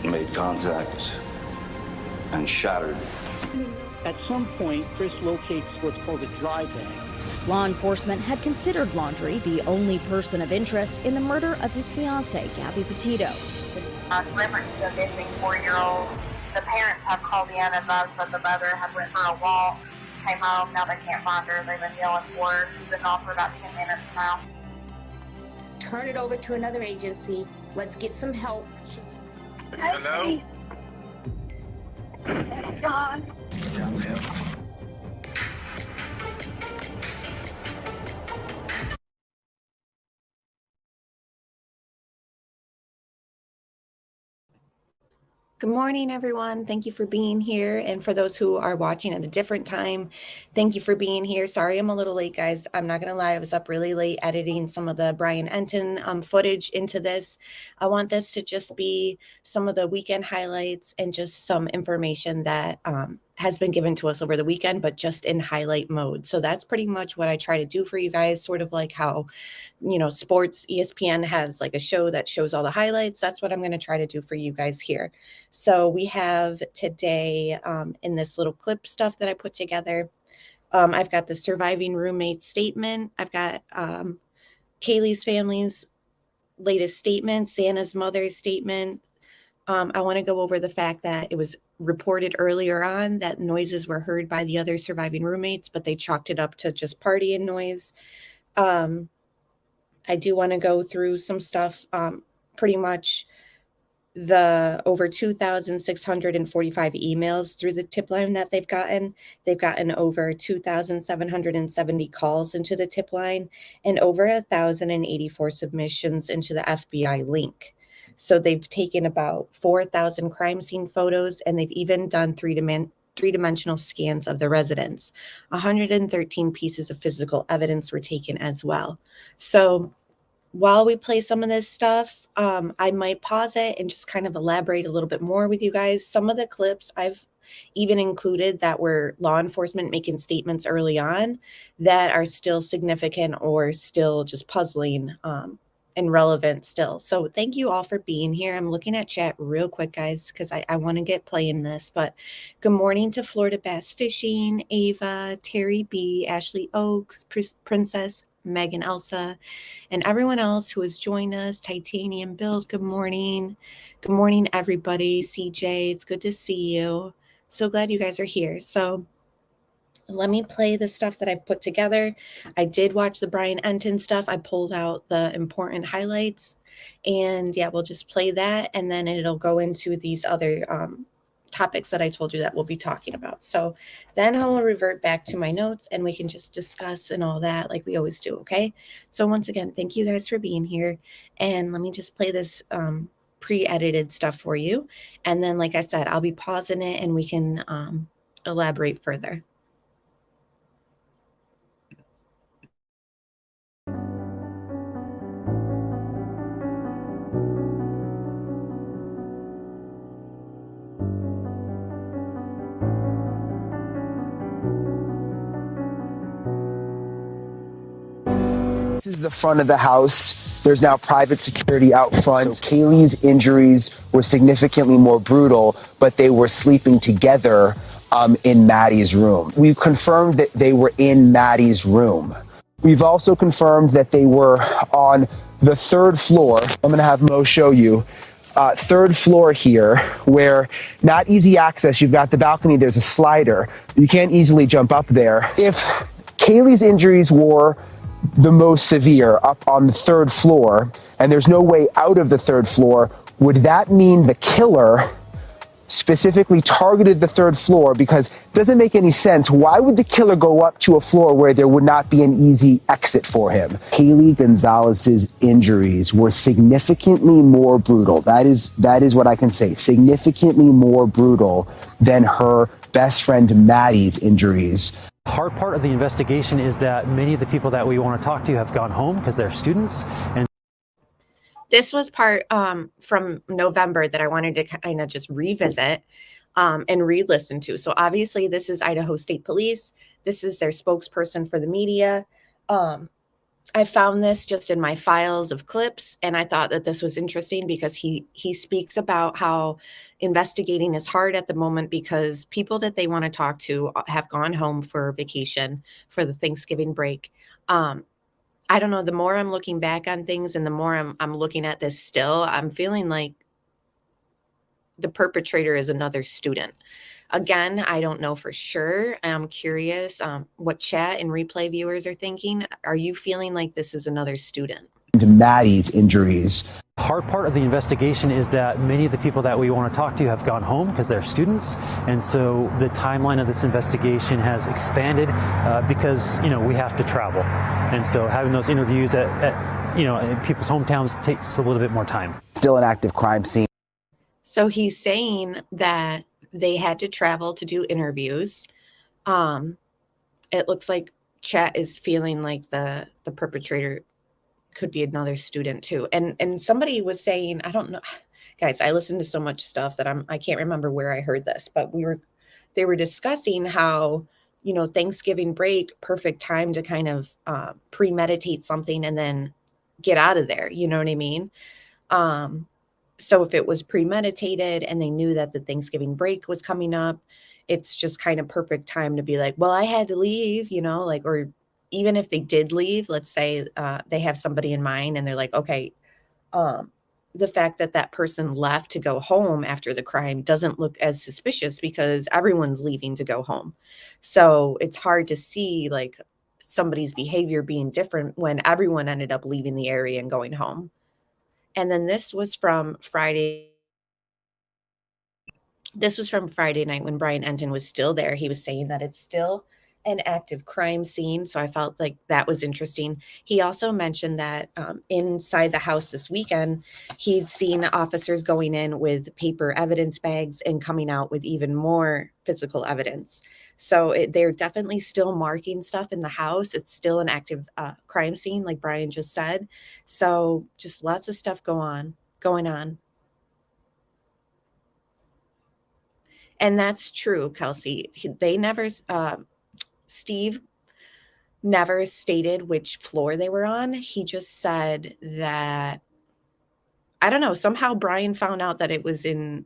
made contact and shattered. At some point, Chris locates what's called a dry bag. Law enforcement had considered Laundrie the only person of interest in the murder of his fiancée, Gabby Petito. Liberty, a missing 4-year-old. The parents have called in and advised that the mother had went for a walk, came home, now they can't find her. They've been yelling for her. She's been gone for about 10 minutes now. Turn it over to another agency. Let's get some help. Hello? John. Good morning, everyone. Thank you for being here. And for those who are watching at a different time, thank you for being here. Sorry, I'm a little late, guys. I'm not going to lie. I was up really late editing some of the Brian Enton footage into this. I want this to just be some of the weekend highlights and just some information that has been given to us over the weekend, but just in highlight mode. So that's pretty much what I try to do for you guys, sort of like how, sports, ESPN has like a show that shows all the highlights. That's what I'm going to try to do for you guys here. So we have today in this little clip stuff that I put together, I've got the surviving roommate statement. I've got Kaylee's family's latest statement, Santa's mother's statement. I want to go over the fact that it was reported earlier on that noises were heard by the other surviving roommates, but they chalked it up to just partying noise. I do want to go through some stuff, pretty much the over 2,645 emails through the tip line that they've gotten. They've gotten over 2,770 calls into the tip line and over 1,084 submissions into the FBI link. So they've taken about 4,000 crime scene photos, and they've even done three-dimensional scans of the residence. 113 pieces of physical evidence were taken as well. So while we play some of this stuff, I might pause it and just kind of elaborate a little bit more with you guys. Some of the clips I've even included that were law enforcement making statements early on that are still significant or still just puzzling and relevant still. So thank you all for being here. I'm looking at chat real quick, guys, because I want to get playing this. But good morning to Florida Bass Fishing, Ava, Terry B, Ashley Oaks, Princess, Megan Elsa, and everyone else who has joined us. Titanium Build, good morning. Good morning, everybody. CJ, it's good to see you. So glad you guys are here. So let me play the stuff that I've put together. I did watch the Brian Enton stuff. I pulled out the important highlights. And yeah, we'll just play that. And then it'll go into these other topics that I told you that we'll be talking about. So then I will revert back to my notes and we can just discuss and all that like we always do, okay? So once again, thank you guys for being here. And let me just play this pre-edited stuff for you. And then, like I said, I'll be pausing it and we can elaborate further. This is the front of the house. There's now private security out front. So Kaylee's injuries were significantly more brutal, but they were sleeping together in Maddie's room. We've confirmed that they were in Maddie's room. We've also confirmed that they were on the third floor. I'm going to have Mo show you. Third floor here, where not easy access. You've got the balcony. There's a slider. You can't easily jump up there. If Kaylee's injuries were the most severe up on the third floor, and there's no way out of the third floor, would that mean the killer specifically targeted the third floor? Because it doesn't make any sense. Why would the killer go up to a floor where there would not be an easy exit for him? Kaylee Gonzalez's injuries were significantly more brutal. That is what I can say. Significantly more brutal than her best friend Maddie's injuries. Hard part of the investigation is that many of the people that we want to talk to have gone home because they're students. And this was part from November that I wanted to kind of just revisit and re-listen to. So obviously this is Idaho State Police. This is their spokesperson for the media. I found this just in my files of clips, and I thought that this was interesting because he speaks about how investigating is hard at the moment because people that they want to talk to have gone home for vacation for the Thanksgiving break. I don't know, the more I'm looking back on things and the more I'm looking at this still, I'm feeling like the perpetrator is another student. Again, I don't know for sure. I'm curious what chat and replay viewers are thinking. Are you feeling like this is another student? To Maddie's injuries. Hard part of the investigation is that many of the people that we want to talk to have gone home because they're students, and so the timeline of this investigation has expanded because we have to travel, and so having those interviews at in people's hometowns takes a little bit more time. Still an active crime scene. So he's saying that they had to travel to do interviews. It looks like chat is feeling like the perpetrator could be another student too. And somebody was saying, I don't know, guys, I listen to so much stuff that I can't remember where I heard this, but they were discussing how, Thanksgiving break, perfect time to kind of premeditate something and then get out of there. You know what I mean? So if it was premeditated and they knew that the Thanksgiving break was coming up, it's just kind of perfect time to be like, well, I had to leave, or even if they did leave, let's say they have somebody in mind and they're like, okay, the fact that that person left to go home after the crime doesn't look as suspicious because everyone's leaving to go home. So it's hard to see like somebody's behavior being different when everyone ended up leaving the area and going home. And then this was from Friday. This was from Friday night when Brian Enton was still there. He was saying that it's still an active crime scene. So I felt like that was interesting. He also mentioned that inside the house this weekend, he'd seen officers going in with paper evidence bags and coming out with even more physical evidence. So they're definitely still marking stuff in the house. It's still an active crime scene, like Brian just said. So just lots of stuff going on. And that's true, Kelsey. Steve never stated which floor they were on. He just said that, I don't know, somehow Brian found out that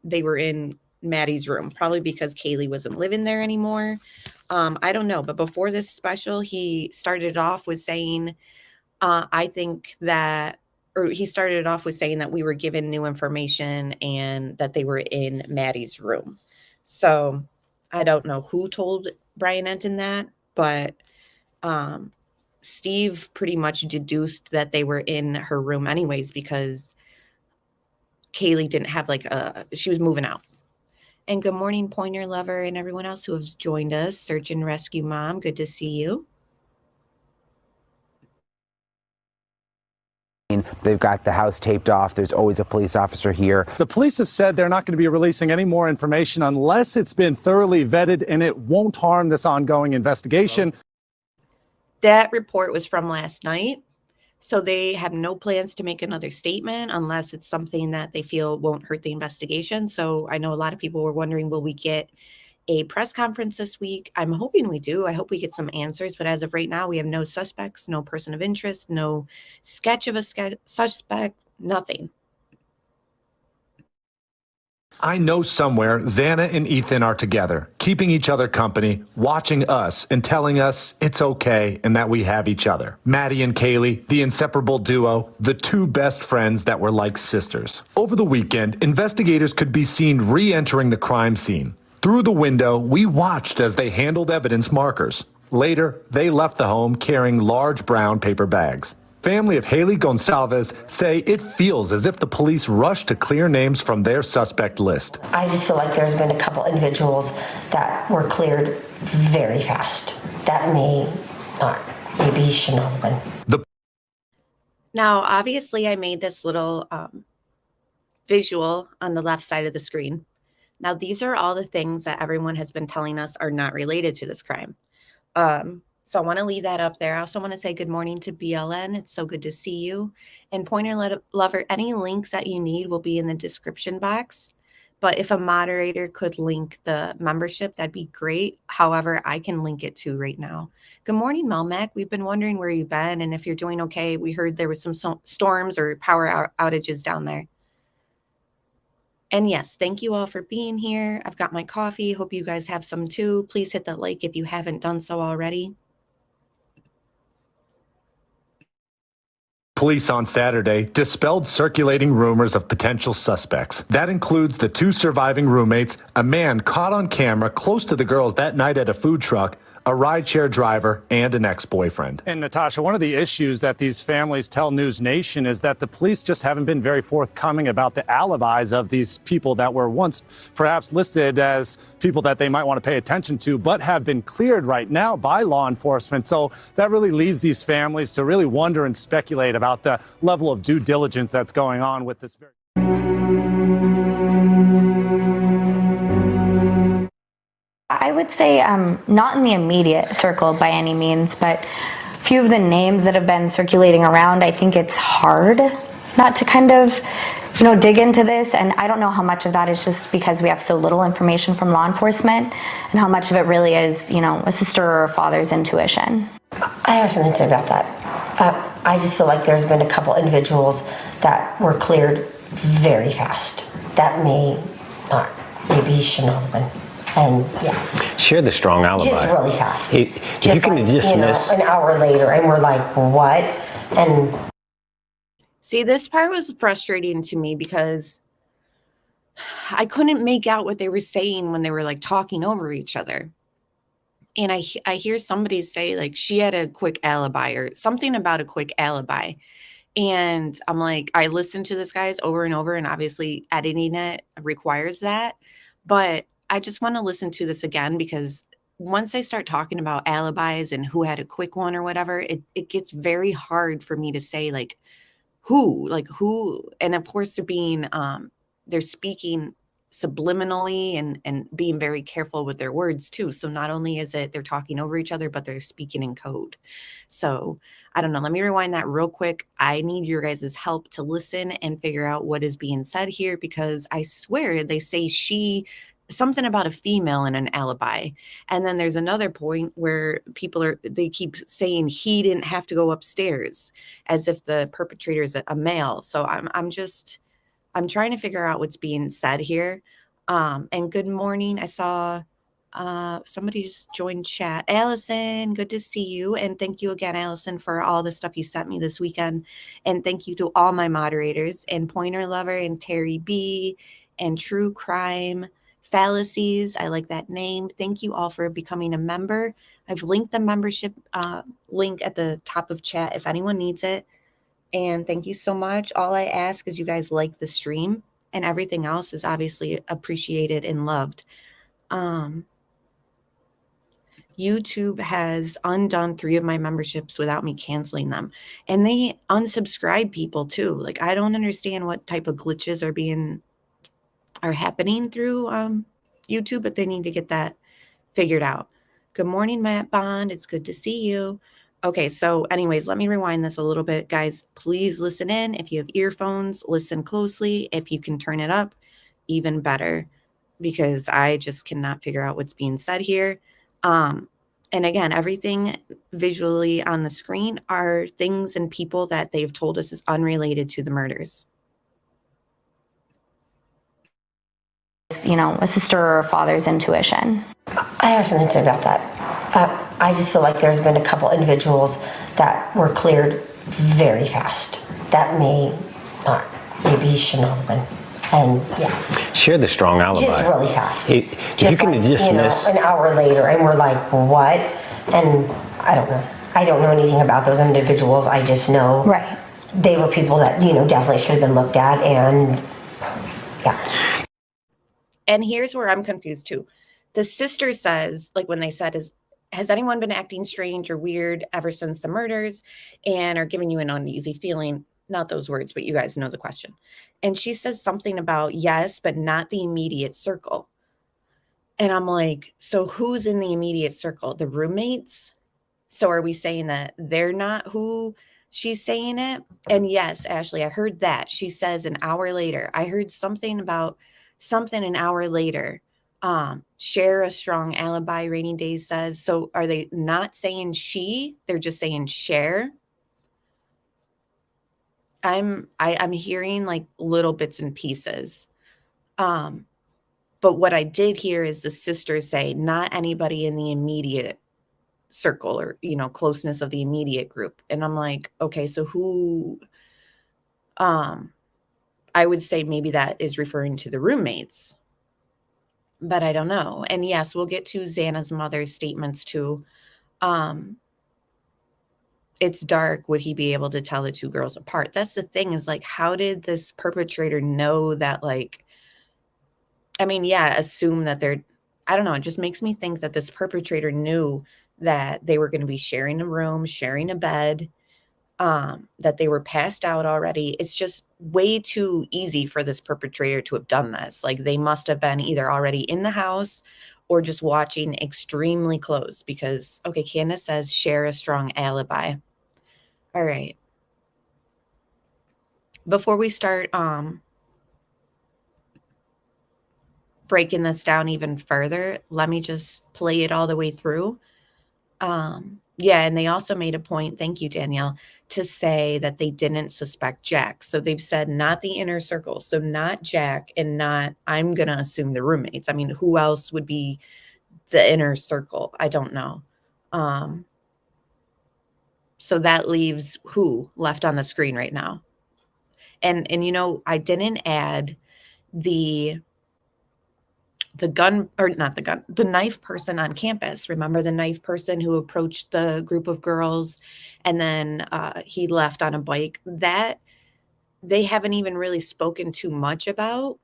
they were in Maddie's room, probably because Kaylee wasn't living there anymore. I don't know. But before this special, he started off with saying, he started off with saying that we were given new information and that they were in Maddie's room. So I don't know who told Brian Enton that, but Steve pretty much deduced that they were in her room anyways because Kaylee didn't have she was moving out. And good morning, Pointer Lover and everyone else who has joined us. Search and Rescue Mom, good to see you. They've got the house taped off. There's always a police officer here. The police have said they're not going to be releasing any more information unless it's been thoroughly vetted and it won't harm this ongoing investigation. That report was from last night. So they have no plans to make another statement unless it's something that they feel won't hurt the investigation. So I know a lot of people were wondering, will we get a press conference this week? I'm hoping we do. I hope we get some answers. But as of right now, we have no suspects, no person of interest, no sketch of a suspect, nothing. I know somewhere Xana and Ethan are together, keeping each other company, watching us and telling us it's okay and that we have each other. Maddie and Kaylee, the inseparable duo, the two best friends that were like sisters. Over the weekend, investigators could be seen re-entering the crime scene. Through the window, we watched as they handled evidence markers. Later, they left the home carrying large brown paper bags. Family of Haley Gonsalves say it feels as if the police rushed to clear names from their suspect list. I just feel like there's been a couple individuals that were cleared very fast. That may not, maybe shouldn't have been. Now, obviously, I made this little visual on the left side of the screen. Now, these are all the things that everyone has been telling us are not related to this crime. So I want to leave that up there. I also want to say good morning to BLN. It's so good to see you. And Pointer Lover, any links that you need will be in the description box. But if a moderator could link the membership, that'd be great. However, I can link it too right now. Good morning, Melmac. We've been wondering where you've been and if you're doing okay. We heard there was some storms or power outages down there. And yes, thank you all for being here. I've got my coffee. Hope you guys have some too. Please hit that like if you haven't done so already. Police on Saturday dispelled circulating rumors of potential suspects. That includes the 2 surviving roommates, a man caught on camera close to the girls that night at a food truck, a rideshare driver, and an ex-boyfriend. And Natasha, one of the issues that these families tell News Nation is that the police just haven't been very forthcoming about the alibis of these people that were once perhaps listed as people that they might want to pay attention to, but have been cleared right now by law enforcement. So that really leaves these families to really wonder and speculate about the level of due diligence that's going on with this. I would say not in the immediate circle by any means, but a few of the names that have been circulating around, I think it's hard not to kind of, dig into this. And I don't know how much of that is just because we have so little information from law enforcement and how much of it really is, a sister or a father's intuition. I have something to say about that. I just feel like there's been a couple individuals that were cleared very fast. That may not, maybe he shouldn't have been. And yeah, shared the strong alibi. Just really fast. If you can dismiss an hour later, and we're like, what? And see, this part was frustrating to me because I couldn't make out what they were saying when they were like talking over each other. And I hear somebody say like she had a quick alibi or something about a quick alibi. And I'm like, I listened to this guy's over and over, and obviously editing it requires that. But I just want to listen to this again because once they start talking about alibis and who had a quick one or whatever, it gets very hard for me to say who. And of course they're speaking subliminally and being very careful with their words too. So not only is it they're talking over each other, but they're speaking in code. So I don't know. Let me rewind that real quick. I need your guys' help to listen and figure out what is being said here, because I swear they say something about a female in an alibi. And then there's another point where they keep saying he didn't have to go upstairs as if the perpetrator is a male. So I'm trying to figure out what's being said here. And good morning. I saw somebody just joined chat. Allison, good to see you. And thank you again, Allison, for all the stuff you sent me this weekend. And thank you to all my moderators and Pointer Lover and Terry B and True Crime Fallacies. I like that name. Thank you all for becoming a member. I've linked the membership link at the top of chat if anyone needs it. And thank you so much. All I ask is you guys like the stream, and everything else is obviously appreciated and loved. YouTube has undone 3 of my memberships without me canceling them. And they unsubscribe people too. Like, I don't understand what type of glitches are happening through YouTube, but they need to get that figured out. Good morning, Matt Bond. It's good to see you. Okay, so anyways, let me rewind this a little bit. Guys, please listen in. If you have earphones, listen closely. If you can turn it up, even better, because I just cannot figure out what's being said here. And again, everything visually on the screen are things and people that they've told us is unrelated to the murders. A sister or a father's intuition. I have something to say about that. I just feel like there's been a couple individuals that were cleared very fast. That may not, maybe he shouldn't have been. And yeah, shared the strong alibi. Just really fast. If you can dismiss an hour later, and we're like, what? And I don't know. I don't know anything about those individuals. I just know they were people that definitely should have been looked at, and yeah. And here's where I'm confused too. The sister says, like when they said, has anyone been acting strange or weird ever since the murders and are giving you an uneasy feeling? Not those words, but you guys know the question. And she says something about yes, but not the immediate circle. And I'm like, so who's in the immediate circle? The roommates? So are we saying that they're not who she's saying it? And yes, Ashley, I heard that. She says an hour later. I heard something about something an hour later. Share a strong alibi, Rainy Days says. So are they not saying she? They're just saying share. I'm hearing like little bits and pieces. But what I did hear is the sisters say not anybody in the immediate circle or, closeness of the immediate group. And I'm like, okay, so who, I would say maybe that is referring to the roommates, but I don't know. And yes, we'll get to Xana's mother's statements too. It's dark. Would he be able to tell the two girls apart? That's the thing, is like, how did this perpetrator know that, like, I mean, yeah, assume that I don't know. It just makes me think that this perpetrator knew that they were going to be sharing a room, sharing a bed, that they were passed out already. It's just way too easy for this perpetrator to have done this. Like, they must have been either already in the house or just watching extremely close because, okay, Candace says share a strong alibi. All right. Before we start breaking this down even further, let me just play it all the way through. Yeah, and they also made a point, thank you, Danielle, to say that they didn't suspect Jack. So they've said not the inner circle. So not Jack and not, I'm going to assume the roommates. I mean, who else would be the inner circle? I don't know. So that leaves who left on the screen right now? And I didn't add the gun, or not the gun, the knife person on campus. Remember the knife person who approached the group of girls and then he left on a bike? That they haven't even really spoken too much about,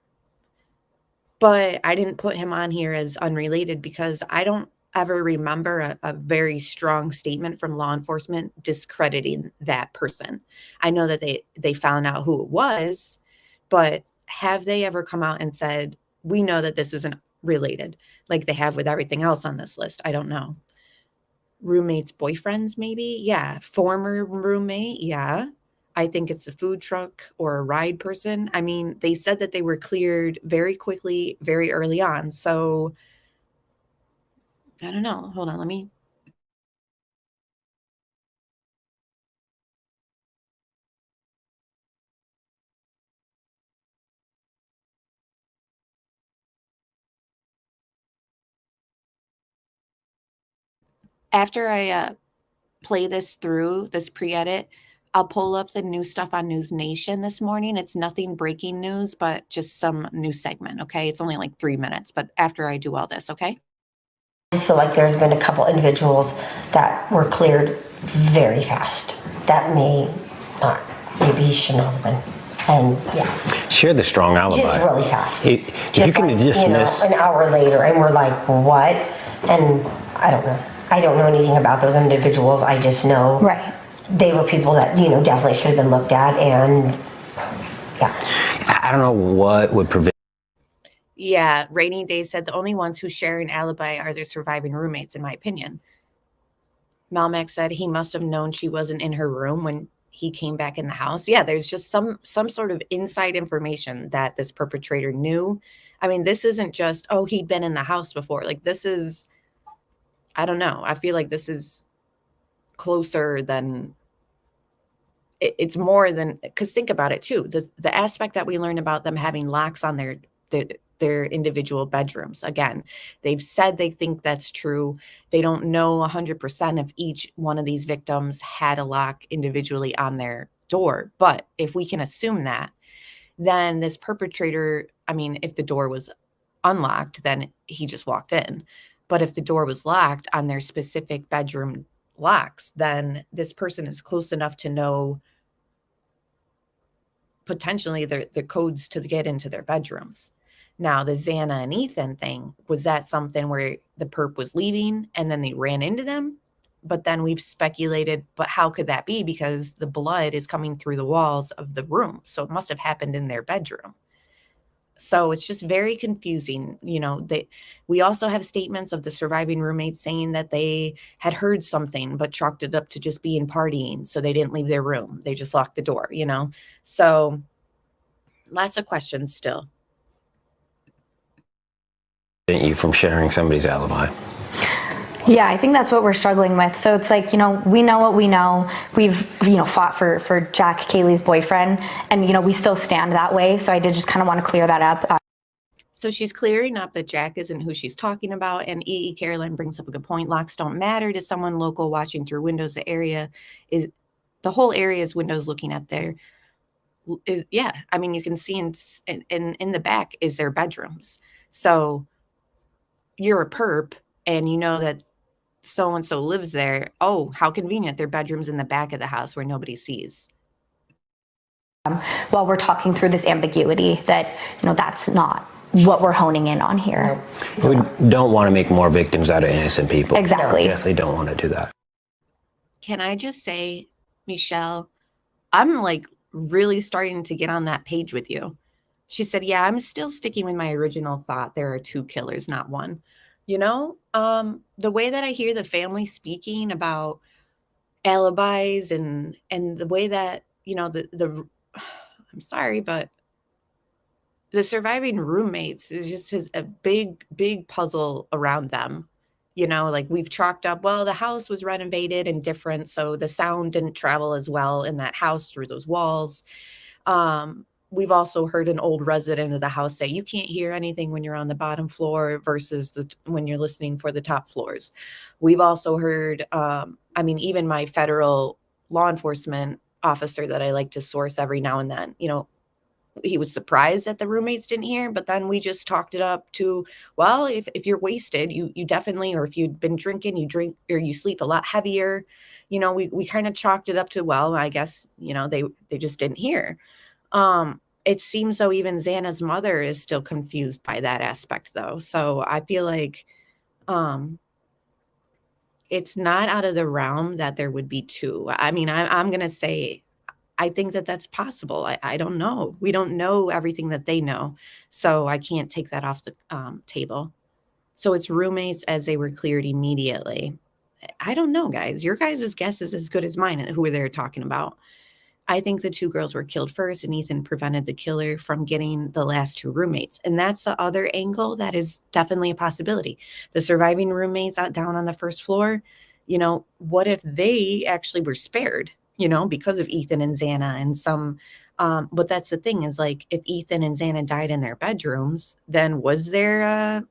but I didn't put him on here as unrelated because I don't ever remember a very strong statement from law enforcement discrediting that person. I know that they found out who it was, but have they ever come out and said, we know that this isn't related, like they have with everything else on this list? I don't know. Roommates, boyfriends, maybe? Yeah. Former roommate? Yeah. I think it's a food truck or a ride person. I mean, they said that they were cleared very quickly, very early on. So I don't know. Hold on. Let me. After I play this through, this pre-edit, I'll pull up the new stuff on News Nation this morning. It's nothing breaking news, but just some news segment, okay? It's only like 3 minutes, but after I do all this, okay? I just feel like there's been a couple individuals that were cleared very fast. That may not, maybe he shouldn't have been. And yeah. Share the strong alibi. Just really fast. If you can dismiss. An hour later, and we're like, what? And I don't know. I don't know anything about those individuals. I just know they were people that, definitely should have been looked at. And yeah. I don't know what would prevent. Yeah, Rainy Days said the only ones who share an alibi are their surviving roommates, in my opinion. Malmac said he must have known she wasn't in her room when he came back in the house. Yeah, there's just some sort of inside information that this perpetrator knew. I mean, this isn't just, oh, he'd been in the house before. Like, this is, I don't know. I feel like this is closer than, it's more than, because think about it too. The aspect that we learned about them having locks on their individual bedrooms. Again, they've said they think that's true. They don't know 100% if each one of these victims had a lock individually on their door. But if we can assume that, then this perpetrator, I mean, if the door was unlocked, then he just walked in. But if the door was locked on their specific bedroom locks, then this person is close enough to know potentially the codes to get into their bedrooms. Now, the Xana and Ethan thing, was that something where the perp was leaving and then they ran into them? But then we've speculated, but how could that be? Because the blood is coming through the walls of the room. So it must have happened in their bedroom. So it's just very confusing. We also have statements of the surviving roommates saying that they had heard something, but chalked it up to just being partying. So they didn't leave their room. They just locked the door, So lots of questions still. you from sharing somebody's alibi? Yeah, I think that's what we're struggling with. So it's like, we know what we know. We've, fought for Jack, Kaylee's boyfriend, and, we still stand that way. So I did just kind of want to clear that up. So she's clearing up that Jack isn't who she's talking about. And E.E. Caroline brings up a good point. Locks don't matter to someone local watching through windows. The whole area is windows looking at their, yeah. I mean, you can see in the back is their bedrooms. So you're a perp and you know that so-and-so lives there. Oh, how convenient. Their bedroom's in the back of the house where nobody sees. While we're talking through this ambiguity that, that's not what we're honing in on here. We don't want to make more victims out of innocent people. Exactly. We definitely don't want to do that. Can I just say, Michelle, I'm like really starting to get on that page with you. She said, yeah, I'm still sticking with my original thought. There are two killers, not one. The way that I hear the family speaking about alibis and the way that, I'm sorry, but the surviving roommates is just a big, big puzzle around them. Like we've chalked up, well, the house was renovated and different, so the sound didn't travel as well in that house through those walls. We've also heard an old resident of the house say you can't hear anything when you're on the bottom floor versus when you're listening for the top floors. We've also heard, even my federal law enforcement officer that I like to source every now and then, he was surprised that the roommates didn't hear, but then we just talked it up to, well, if you're wasted, you definitely, or if you've been drinking, you drink or you sleep a lot heavier. We kind of chalked it up to, well, I guess, they just didn't hear. It seems though even Xana's mother is still confused by that aspect though. So I feel like it's not out of the realm that there would be two. I mean, I'm going to say, I think that that's possible. I don't know. We don't know everything that they know. So I can't take that off the table. So it's roommates as they were cleared immediately. I don't know, guys. Your guys' guess is as good as mine, who they're talking about. I think the two girls were killed first and Ethan prevented the killer from getting the last two roommates. And that's the other angle that is definitely a possibility. The surviving roommates out down on the first floor, what if they actually were spared, because of Ethan and Xana and some, but that's the thing is like, if Ethan and Xana died in their bedrooms, then was there a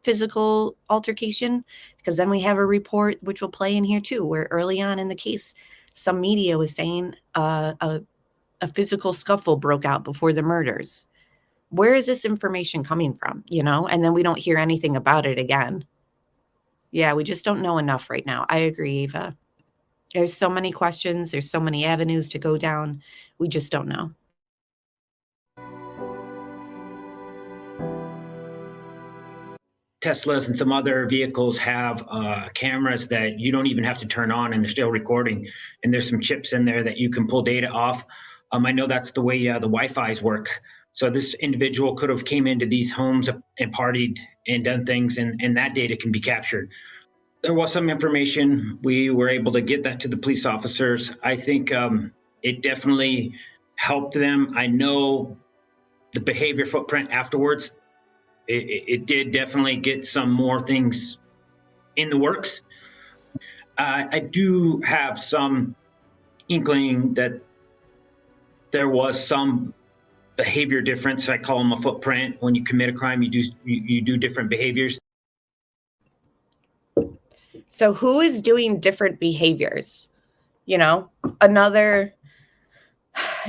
physical altercation? Because then we have a report, which will play in here too, where early on in the case, some media was saying a physical scuffle broke out before the murders. Where is this information coming from, And then we don't hear anything about it again. Yeah, we just don't know enough right now. I agree, Eva. There's so many questions. There's so many avenues to go down. We just don't know. Teslas and some other vehicles have cameras that you don't even have to turn on and they're still recording. And there's some chips in there that you can pull data off. I know that's the way the Wi-Fi's work. So this individual could have came into these homes and partied and done things, and that data can be captured. There was some information. We were able to get that to the police officers. I think it definitely helped them. I know the behavior footprint afterwards, it did definitely get some more things in the works. I do have some inkling that there was some behavior difference. I call them a footprint. When you commit a crime, you do different behaviors. So who is doing different behaviors? Another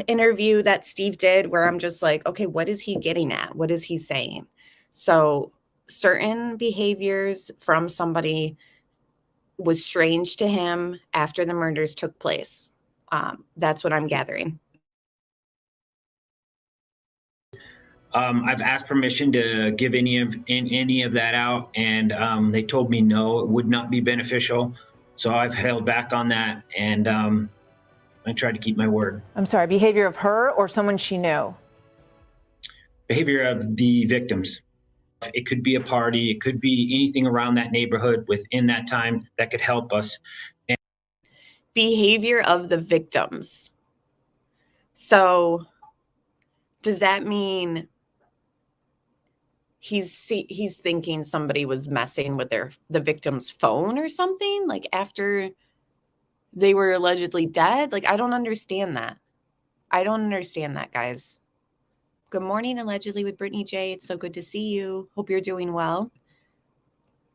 interview that Steve did where I'm just like, okay, what is he getting at? What is he saying? So certain behaviors from somebody was strange to him after the murders took place. That's what I'm gathering. I've asked permission to give any of that out, and they told me no, it would not be beneficial. So I've held back on that, and I tried to keep my word. I'm sorry, behavior of her or someone she knew? Behavior of the victims. It could be a party, it could be anything around that neighborhood within that time that could help us. Behavior of the victims. So does that mean he's thinking somebody was messing with the victim's phone or something, like after they were allegedly dead. Like, I don't understand that. I don't understand that, guys. Good morning, allegedly with Brittany J. It's so good to see you. Hope you're doing well.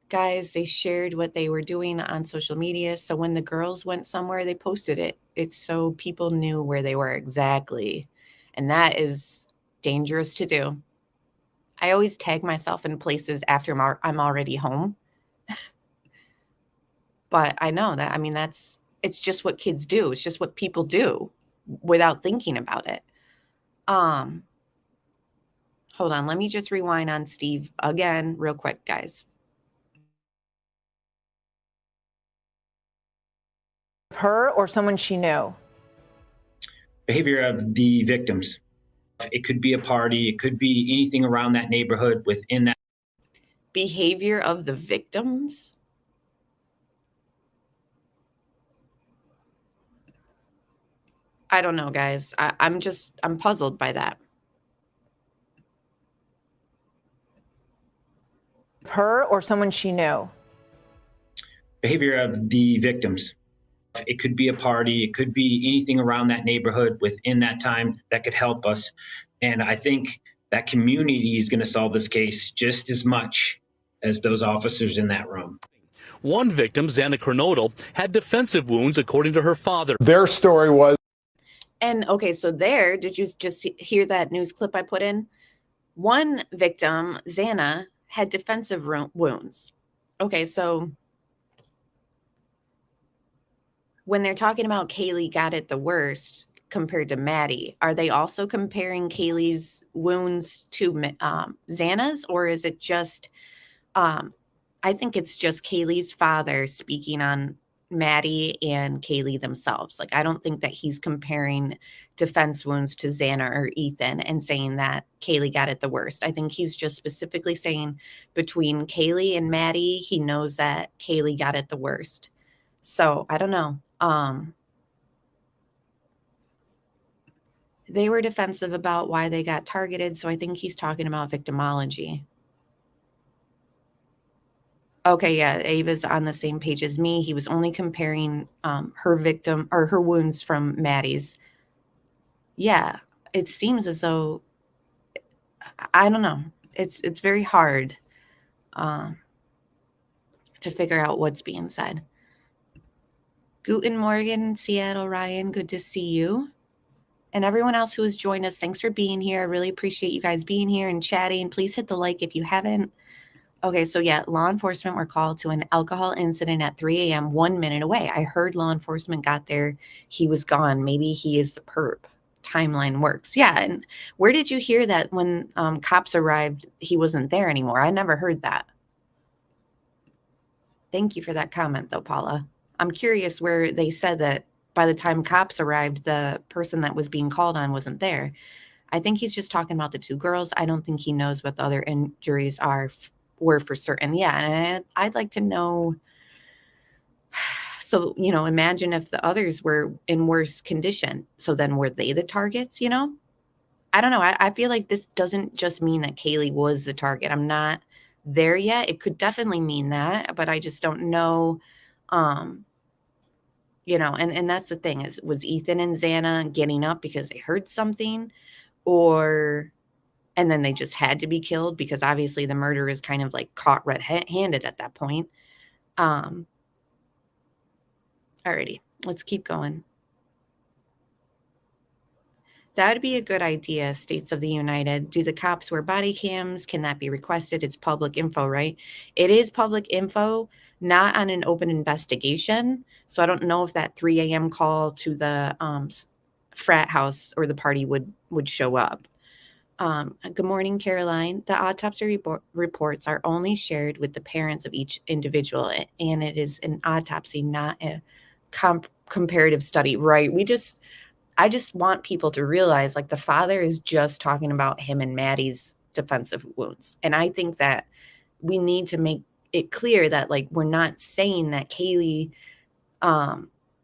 Guys, they shared what they were doing on social media. So when the girls went somewhere, they posted it. It's so people knew where they were exactly. And that is dangerous to do. I always tag myself in places after I'm already home. But I know that, I mean, it's just what kids do. It's just what people do without thinking about it. Hold on. Let me just rewind on Steve again real quick, guys. Her or someone she knew? Behavior of the victims. It could be a party. It could be anything around that neighborhood within that. Behavior of the victims? I don't know, guys. I'm puzzled by that. Her or someone she knew? Behavior of the victims. It could be a party. It could be anything around that neighborhood within that time that could help us. And I think that community is going to solve this case just as much as those officers in that room. One victim, Xana Kernodle, had defensive wounds, according to her father. Their story was. And okay, so did you just hear that news clip I put in? One victim, Xana, had defensive wounds. Okay, so when they're talking about Kaylee got it the worst compared to Maddie, are they also comparing Kaylee's wounds to Xana's, or is it just, I think it's just Kaylee's father speaking on Maddie and Kaylee themselves. Like, I don't think that he's comparing defense wounds to Xana or Ethan and saying that Kaylee got it the worst. I think he's just specifically saying between Kaylee and Maddie, he knows that Kaylee got it the worst. So I don't know. They were defensive about why they got targeted. So I think he's talking about victimology. Okay, yeah, Ava's on the same page as me. He was only comparing her victim or her wounds from Maddie's. Yeah, it seems as though, I don't know. It's very hard to figure out what's being said. Guten Morgen, Seattle, Ryan. Good to see you. And everyone else who has joined us, thanks for being here. I really appreciate you guys being here and chatting. Please hit the like if you haven't. Okay, so yeah, law enforcement were called to an alcohol incident at 3 a.m., 1 minute away. I heard law enforcement got there. He was gone. Maybe he is the perp. Timeline works. Yeah, and where did you hear that when cops arrived, he wasn't there anymore? I never heard that. Thank you for that comment, though, Paula. I'm curious where they said that by the time cops arrived, the person that was being called on wasn't there. I think he's just talking about the two girls. I don't think he knows what the other injuries were for certain. Yeah, and I'd like to know. So, imagine if the others were in worse condition. So then were they the targets, I don't know. I feel like this doesn't just mean that Kaylee was the target. I'm not there yet. It could definitely mean that, but I just don't know. And that's the thing is, was Ethan and Xana getting up because they heard something and then they just had to be killed because obviously the murder is kind of like caught red-handed at that point. Alrighty, let's keep going. That would be a good idea, States of the United. Do the cops wear body cams? Can that be requested? It's public info, right? It is public info, not on an open investigation. So I don't know if that 3 a.m. call to the frat house or the party would show up. Good morning, Caroline. The autopsy reports are only shared with the parents of each individual, and it is an autopsy, not a comparative study, right? I just want people to realize, like, the father is just talking about him and Maddie's defensive wounds. And I think that we need to make it clear that, like, we're not saying that Kaylee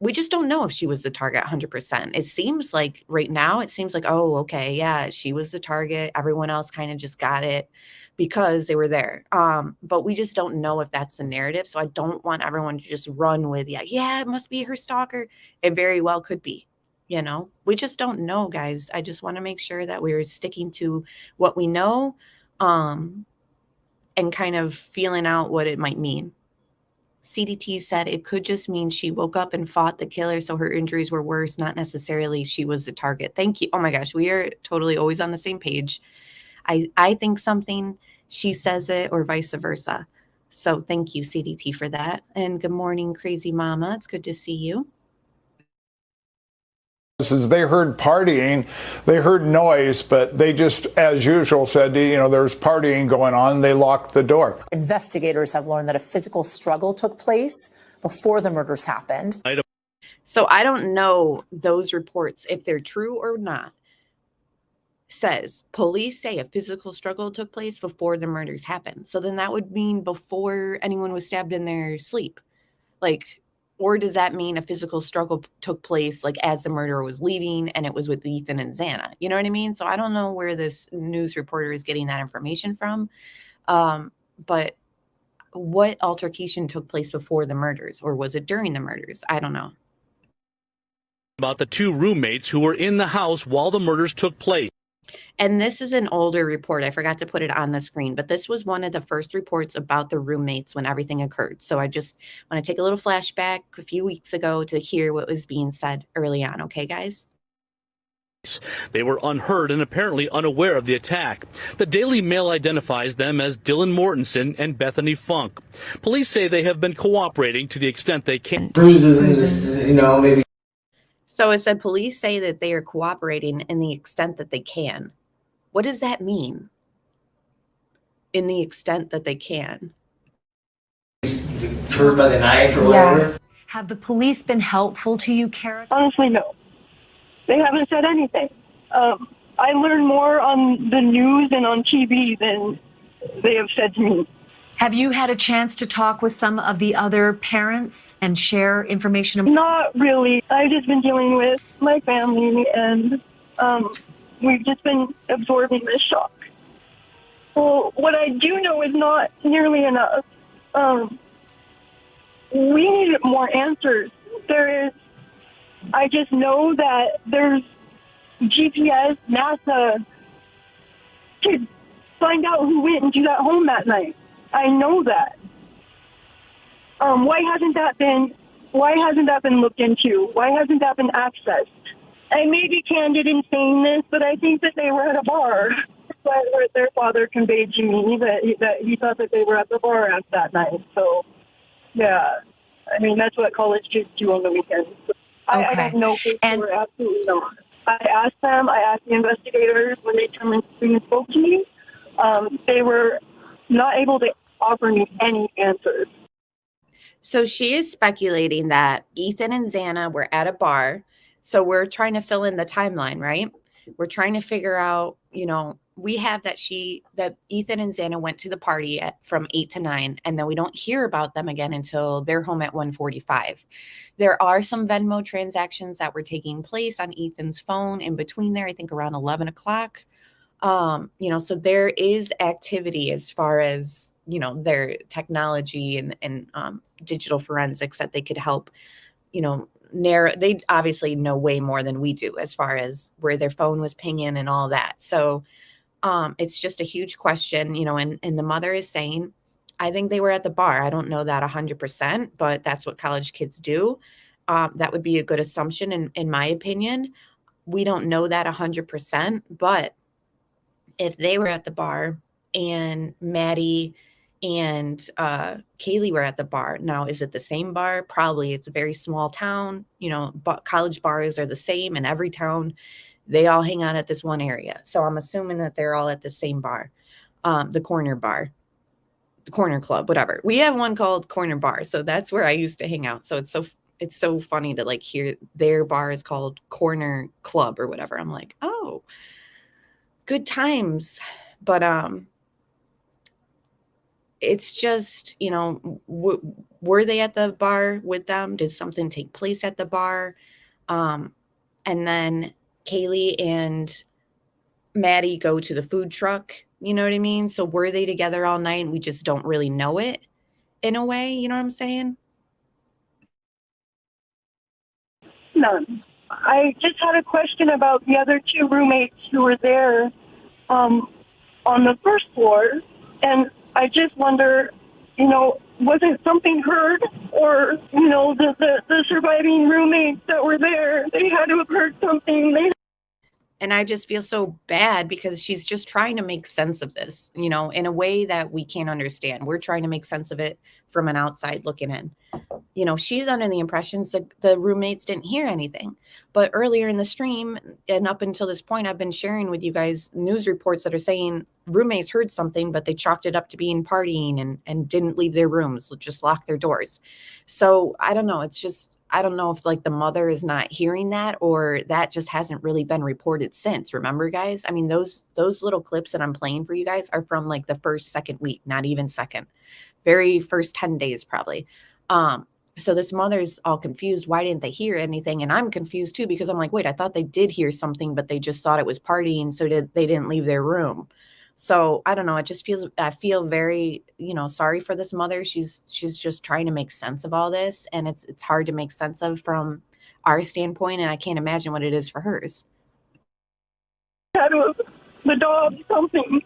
we just don't know if she was the target 100%. It seems like right now, it seems like, oh, okay, yeah, she was the target. Everyone else kind of just got it because they were there. But we just don't know if that's the narrative. So I don't want everyone to just run with, yeah, it must be her stalker. It very well could be, you know, we just don't know, guys. I just want to make sure that we're sticking to what we know, and kind of feeling out what it might mean. CDT said it could just mean she woke up and fought the killer, so her injuries were worse, not necessarily she was the target. Thank you. Oh my gosh, we are totally always on the same page. I think something, she says it, or vice versa. So thank you, CDT, for that. And good morning, Crazy Mama. It's good to see you. They heard partying, they heard noise, but they just, as usual, said, you know, there's partying going on. They locked the door. Investigators have learned that a physical struggle took place before the murders happened. So I don't know those reports, if they're true or not. Says police say a physical struggle took place before the murders happened. So then that would mean before anyone was stabbed in their sleep. Like, or does that mean a physical struggle took place like as the murderer was leaving and it was with Ethan and Xana? You know what I mean? So I don't know where this news reporter is getting that information from. But what altercation took place before the murders, or was it during the murders? I don't know. About the two roommates who were in the house while the murders took place. And this is an older report. I forgot to put it on the screen, but this was one of the first reports about the roommates when everything occurred. So I just want to take a little flashback a few weeks ago to hear what was being said early on. Okay, guys? They were unheard and apparently unaware of the attack. The Daily Mail identifies them as Dylan Mortensen and Bethany Funk. Police say they have been cooperating to the extent they can. Bruises, you know, maybe. So it said police say that they are cooperating in the extent that they can. What does that mean? In the extent that they can. Hurt by the knife or whatever. Have the police been helpful to you, Kara? Honestly, no. They haven't said anything. I learn more on the news and on TV than they have said to me. Have you had a chance to talk with some of the other parents and share information? Not really. I've just been dealing with my family, and we've just been absorbing this shock. Well, what I do know is not nearly enough. We need more answers. I just know that there's GPS, NASA, to find out who went into that home that night. I know that. Why hasn't that been looked into? Why hasn't that been accessed? I may be candid in saying this, but I think that they were at a bar. Their father conveyed to me that he thought that they were at the bar at that night. So, yeah, I mean, that's what college kids do on the weekends. So I don't know for sure, absolutely not. I asked the investigators when they came and spoke to me. They were not able to offer me any answers. So she is speculating that Ethan and Xana were at a bar. So we're trying to fill in the timeline, right? We're trying to figure out, you know, we have that Ethan and Xana went to the party from 8 to 9, and then we don't hear about them again until they're home at 1:45. There are some Venmo transactions that were taking place on Ethan's phone in between there, I think around 11 o'clock. You know, so there is activity as far as, you know, their technology and digital forensics that they could help, you know, narrow. They obviously know way more than we do as far as where their phone was pinging and all that. So it's just a huge question, you know, and the mother is saying, I think they were at the bar. I don't know that 100%, but that's what college kids do. That would be a good assumption in my opinion. We don't know that 100%, but if they were at the bar and Maddie and Kaylee were at the bar, now is it the same bar? Probably. It's a very small town, you know, but college bars are the same in every town. They all hang out at this one area. So I'm assuming that they're all at the same bar, the corner bar, the corner club, whatever. We have one called Corner Bar. So that's where I used to hang out. So it's so funny to like hear their bar is called Corner Club or whatever. I'm like, oh, good times. But it's just, were they at the bar with them? Did something take place at the bar? And then Kaylee and Maddie go to the food truck. You know what I mean? So were they together all night and we just don't really know it in a way? You know what I'm saying? None. I just had a question about the other two roommates who were there on the first floor, and I just wonder, wasn't something heard, or the surviving roommates that were there, they had to have heard something. And I just feel so bad because she's just trying to make sense of this, in a way that we can't understand. We're trying to make sense of it from an outside looking in. She's under the impressions that the roommates didn't hear anything. But earlier in the stream and up until this point, I've been sharing with you guys news reports that are saying roommates heard something, but they chalked it up to being partying and didn't leave their rooms, just locked their doors. So I don't know. It's just, I don't know if like the mother is not hearing that or that just hasn't really been reported since. Remember, guys? I mean, those little clips that I'm playing for you guys are from like the second week, not even second, very first 10 days probably. So this mother's all confused. Why didn't they hear anything? And I'm confused too, because I'm like, wait, I thought they did hear something, but they just thought it was partying. So they didn't leave their room. So I don't know. It just I feel very, sorry for this mother. She's just trying to make sense of all this. And it's hard to make sense of from our standpoint. And I can't imagine what it is for hers. The dog, something.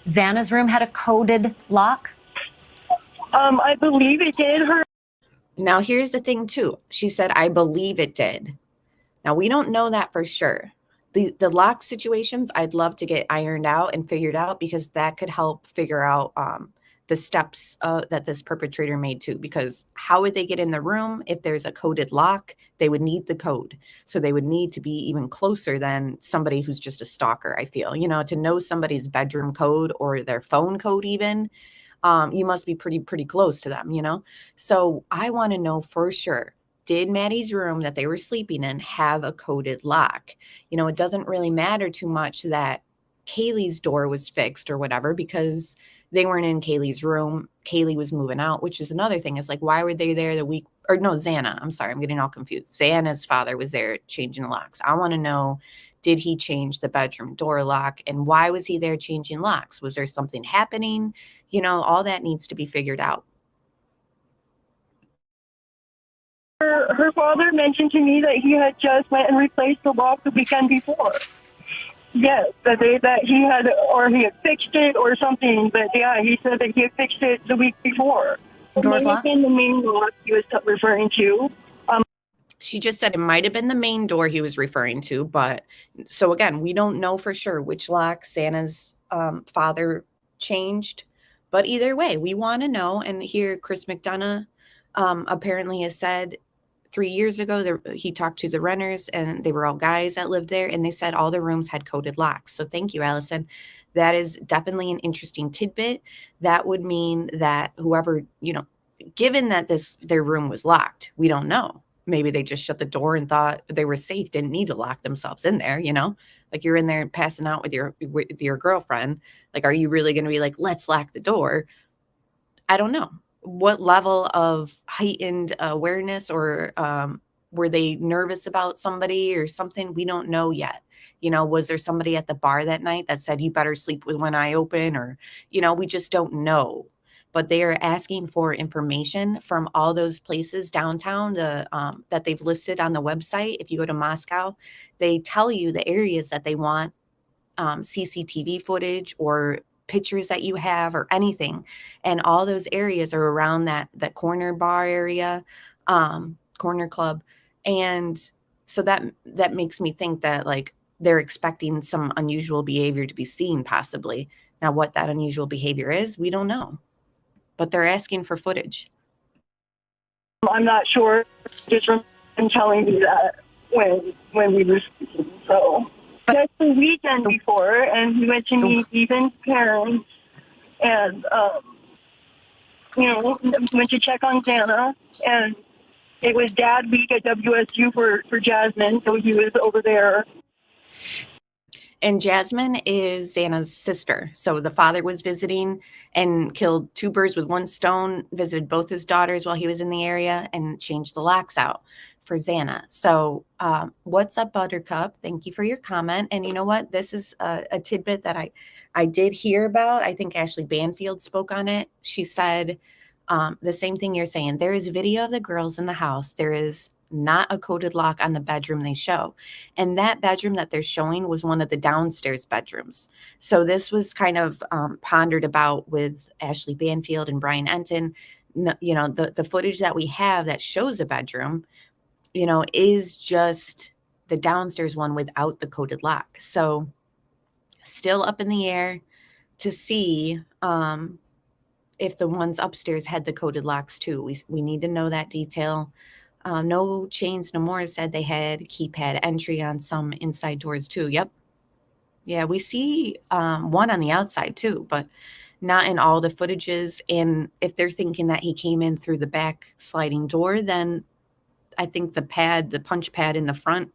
Xana's room had a coded lock? I believe it did. Now, here's the thing, too. She said, I believe it did. Now, we don't know that for sure. The lock situations, I'd love to get ironed out and figured out because that could help figure out the steps that this perpetrator made, too. Because how would they get in the room if there's a coded lock? They would need the code. So they would need to be even closer than somebody who's just a stalker, I feel. To know somebody's bedroom code or their phone code even. You must be pretty close to them, So I want to know for sure, did Maddie's room that they were sleeping in have a coded lock? It doesn't really matter too much that Kaylee's door was fixed or whatever, because they weren't in Kaylee's room. Kaylee was moving out, which is another thing. It's like, why were they there Xana, I'm sorry, I'm getting all confused. Xana's father was there changing the locks. I want to know, did he change the bedroom door lock? And why was he there changing locks? Was there something happening? All that needs to be figured out. Her father mentioned to me that he had just went and replaced the lock the weekend before. Yes, that he had fixed it or something. But yeah, he said that he had fixed it the week before. Doors locked? The main lock he was referring to. She just said it might have been the main door he was referring to, but so again, we don't know for sure which lock Xana's father changed. But either way, we want to know. And here, Chris McDonough apparently has said 3 years ago he talked to the renters, and they were all guys that lived there, and they said all the rooms had coded locks. So thank you, Allison. That is definitely an interesting tidbit. That would mean that whoever, given that their room was locked, we don't know. Maybe they just shut the door and thought they were safe, didn't need to lock themselves in there, like you're in there passing out with your girlfriend. Like, are you really going to be like, let's lock the door? I don't know. What level of heightened awareness or were they nervous about somebody or something? We don't know yet. Was there somebody at the bar that night that said, you better sleep with one eye open? Or, we just don't know. But they are asking for information from all those places downtown that they've listed on the website. If you go to Moscow, they tell you the areas that they want CCTV footage or pictures that you have or anything. And all those areas are around that corner bar area, corner club. And so that makes me think that like they're expecting some unusual behavior to be seen possibly. Now, what that unusual behavior is, we don't know. But they're asking for footage. I'm not sure, just from telling me that when we were speaking. So that's the weekend before, and we went to meet Ethan's parents, and went to check on Xana, and it was Dad Week at WSU for Jasmine, so he was over there. And Jasmine is Xana's sister. So the father was visiting and killed two birds with one stone, visited both his daughters while he was in the area, and changed the locks out for Xana. So what's up, Buttercup? Thank you for your comment. And you know what? This is a tidbit that I did hear about. I think Ashley Banfield spoke on it. She said the same thing you're saying. There is video of the girls in the house. There is not a coded lock on the bedroom they show. And that bedroom that they're showing was one of the downstairs bedrooms. So this was kind of pondered about with Ashley Banfield and Brian Enton. You know, the footage that we have that shows a bedroom, you know, is just the downstairs one without the coded lock. So still up in the air to see if the ones upstairs had the coded locks too. We need to know that detail. No Chains No More said they had keypad entry on some inside doors too. Yep. Yeah, we see one on the outside too, but not in all the footages. And if they're thinking that he came in through the back sliding door, then I think the punch pad in the front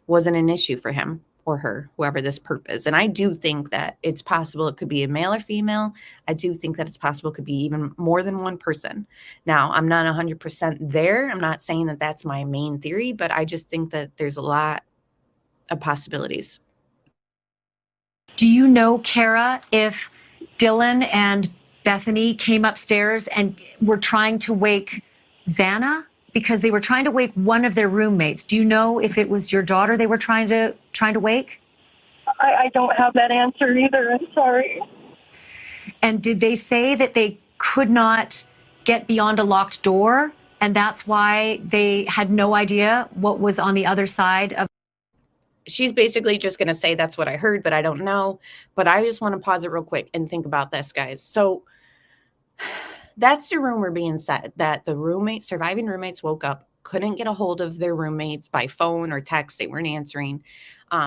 wasn't an issue for him or her, whoever this perp is. And I do think that it's possible it could be a male or female. I do think that it's possible it could be even more than one person. Now, I'm not 100% there. I'm not saying that that's my main theory, but I just think that there's a lot of possibilities. Do you know, Kara, if Dylan and Bethany came upstairs and were trying to wake Xana? Because they were trying to wake one of their roommates. Do you know if it was your daughter they were trying to wake? I don't have that answer either. I'm sorry. And did they say that they could not get beyond a locked door, and that's why they had no idea what was on the other side of? She's basically just going to say that's what I heard, but I don't know. But I just want to pause it real quick and think about this, guys. So that's the rumor being said, that the surviving roommates woke up, couldn't get a hold of their roommates by phone or text. They weren't answering.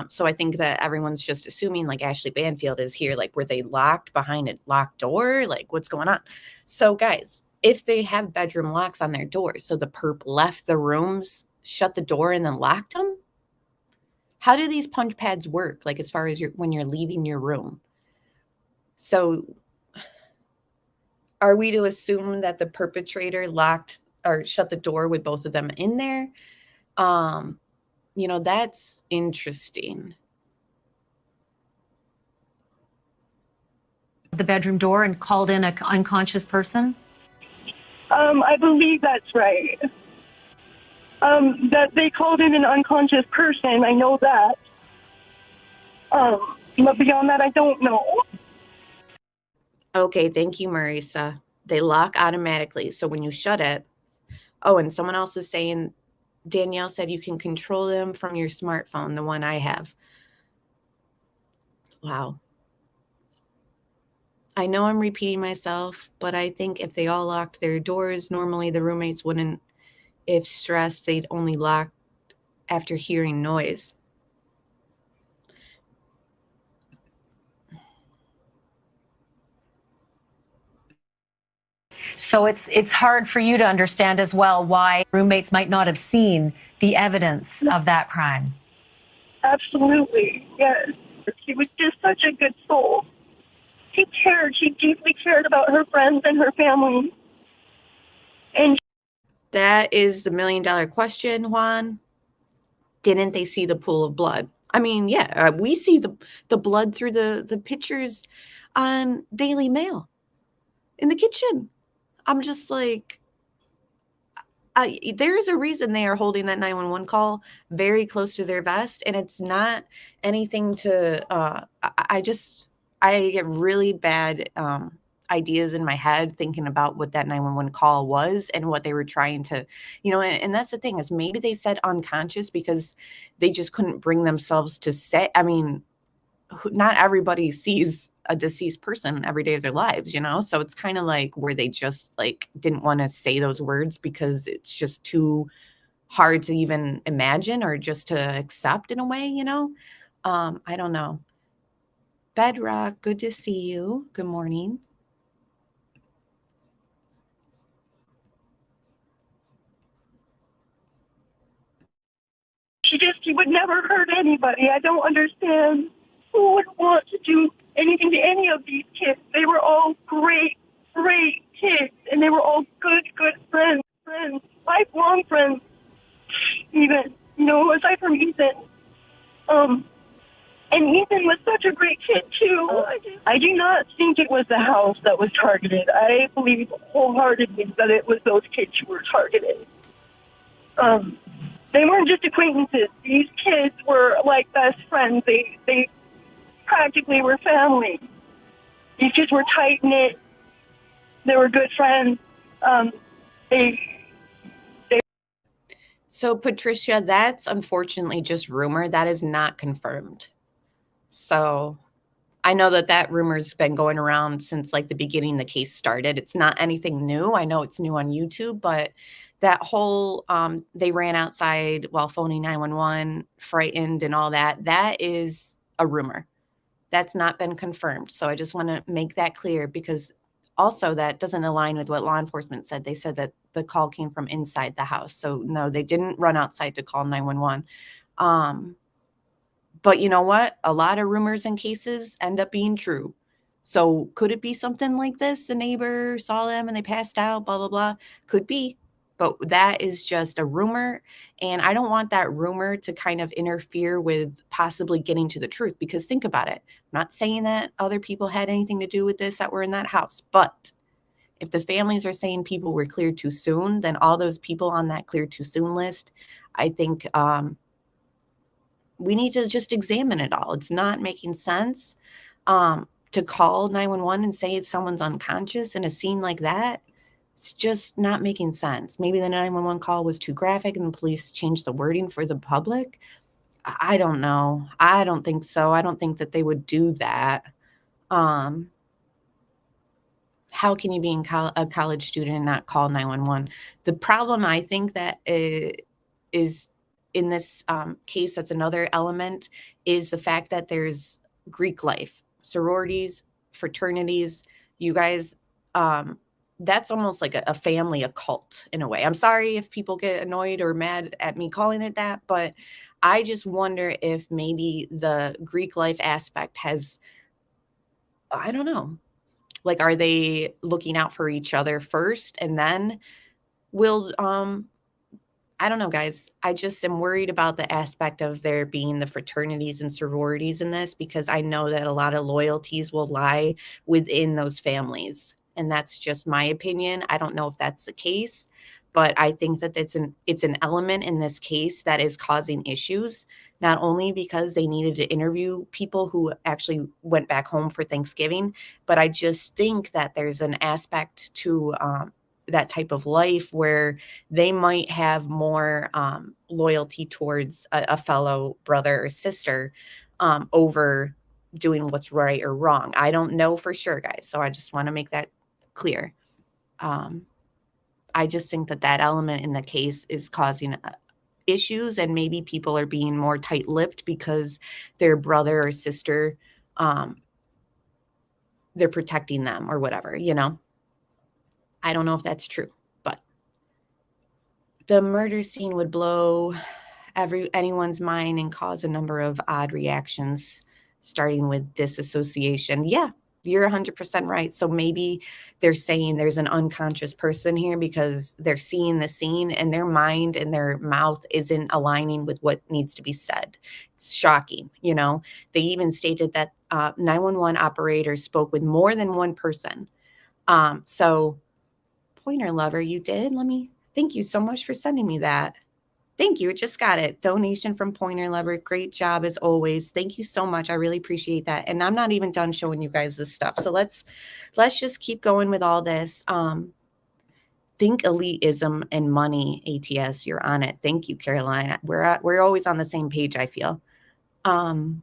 So I think that everyone's just assuming, like, Ashley Banfield is here. Like, were they locked behind a locked door? Like, what's going on? So guys, if they have bedroom locks on their doors, so the perp left the rooms, shut the door, and then locked them, how do these punch pads work? Like, as far as when you're leaving your room? So are we to assume that the perpetrator locked or shut the door with both of them in there? You know, that's interesting. The bedroom door and called in an unconscious person? I believe that's right. That they called in an unconscious person. I know that. But beyond that, I don't know. Okay, thank you, Marisa. They lock automatically. So when you shut it, oh, and someone else is saying, Danielle said you can control them from your smartphone, the one I have. Wow. I know I'm repeating myself, but I think if they all locked their doors, normally the roommates wouldn't, if stressed, they'd only lock after hearing noise. So it's hard for you to understand as well why roommates might not have seen the evidence of that crime. Absolutely, yes. She was just such a good soul. She cared. She deeply cared about her friends and her family. And that is the $1 million question, Juan. Didn't they see the pool of blood? I mean, yeah, we see the blood through the pictures on Daily Mail in the kitchen. I'm just like, there is a reason they are holding that 911 call very close to their vest, and it's not anything to. I get really bad ideas in my head thinking about what that 911 call was and what they were trying to, you know. And that's the thing, is maybe they said unconscious because they just couldn't bring themselves to say. I mean, not everybody sees a deceased person every day of their lives, you know? So it's kind of like where they just like didn't want to say those words because it's just too hard to even imagine or just to accept in a way, you know? I don't know. Bedrock, good to see you. Good morning. He would never hurt anybody. I don't understand who would want to do anything to any of these kids. They were all great, great kids, and they were all good friends, lifelong friends, even, aside from Ethan. And Ethan was such a great kid, too. I do not think it was the house that was targeted. I believe wholeheartedly that it was those kids who were targeted. They weren't just acquaintances. These kids were like best friends. They practically were family. These kids were tight-knit. They were good friends. So, Patricia, that's unfortunately just rumor. That is not confirmed. So I know that rumor's been going around since like the beginning the case started. It's not anything new. I know it's new on YouTube, but that whole they ran outside while phoning 911, frightened and all that, that is a rumor. That's not been confirmed. So I just want to make that clear, because also that doesn't align with what law enforcement said. They said that the call came from inside the house. So no, they didn't run outside to call 911. But you know what? A lot of rumors and cases end up being true. So could it be something like this? The neighbor saw them and they passed out, blah, blah, blah. Could be. But that is just a rumor. And I don't want that rumor to kind of interfere with possibly getting to the truth, because think about it. I'm not saying that other people had anything to do with this that were in that house. But if the families are saying people were cleared too soon, then all those people on that cleared too soon list, I think we need to just examine it all. It's not making sense to call 911 and say someone's unconscious in a scene like that. It's just not making sense. Maybe the 911 call was too graphic and the police changed the wording for the public. I don't know. I don't think so. I don't think that they would do that. How can you be a college student and not call 911? The problem, I think, that is in this case, that's another element, is the fact that there's Greek life, sororities, fraternities. You guys, that's almost like a family, a cult in a way. I'm sorry if people get annoyed or mad at me calling it that, but I just wonder if maybe the Greek life aspect has, I don't know, like, are they looking out for each other first and then will, I don't know, guys. I just am worried about the aspect of there being the fraternities and sororities in this, because I know that a lot of loyalties will lie within those families. And that's just my opinion. I don't know if that's the case, but I think that it's an element in this case that is causing issues, not only because they needed to interview people who actually went back home for Thanksgiving, but I just think that there's an aspect to that type of life where they might have more loyalty towards a fellow brother or sister over doing what's right or wrong. I don't know for sure, guys. So I just want to make that clear. I just think that element in the case is causing issues, and maybe people are being more tight-lipped because their brother or sister, they're protecting them or whatever, I don't know if that's true, but the murder scene would blow anyone's mind and cause a number of odd reactions, starting with disassociation. Yeah, you're 100% right. So maybe they're saying there's an unconscious person here because they're seeing the scene and their mind and their mouth isn't aligning with what needs to be said. It's shocking. They even stated that 911 operators spoke with more than one person. So Pointer Lover, you did? Thank you so much for sending me that. Thank you. Just got it. Donation from Pointer Lover. Great job as always. Thank you so much. I really appreciate that. And I'm not even done showing you guys this stuff. So let's just keep going with all this. Think elitism and money, ATS. You're on it. Thank you, Caroline. We're always on the same page, I feel. And,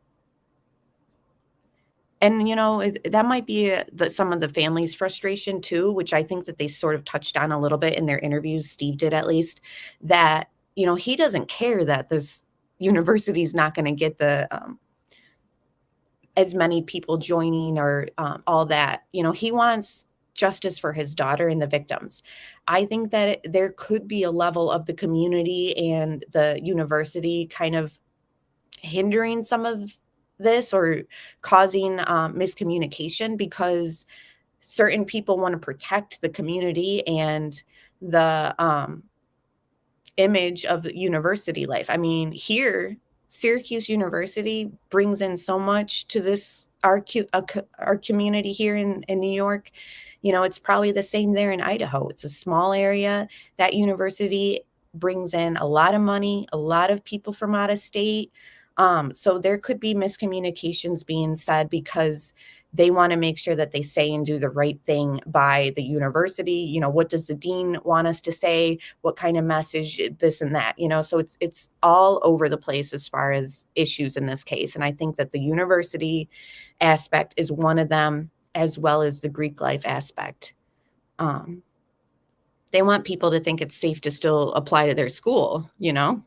that might be some of the family's frustration too, which I think that they sort of touched on a little bit in their interviews. Steve did, at least, that, he doesn't care that this university is not going to get the as many people joining or all that. He wants justice for his daughter and the victims. I think that there could be a level of the community and the university kind of hindering some of this or causing miscommunication, because certain people want to protect the community and the image of university life. I mean, here, Syracuse University brings in so much to this our community here in New York. You know, it's probably the same there in Idaho. It's a small area. That university brings in a lot of money, a lot of people from out of state. So there could be miscommunications being said because they want to make sure that they say and do the right thing by the university. You know, what does the dean want us to say? What kind of message, this and that, you know? So it's all over the place as far as issues in this case. And I think that the university aspect is one of them, as well as the Greek life aspect. They want people to think it's safe to still apply to their school, you know?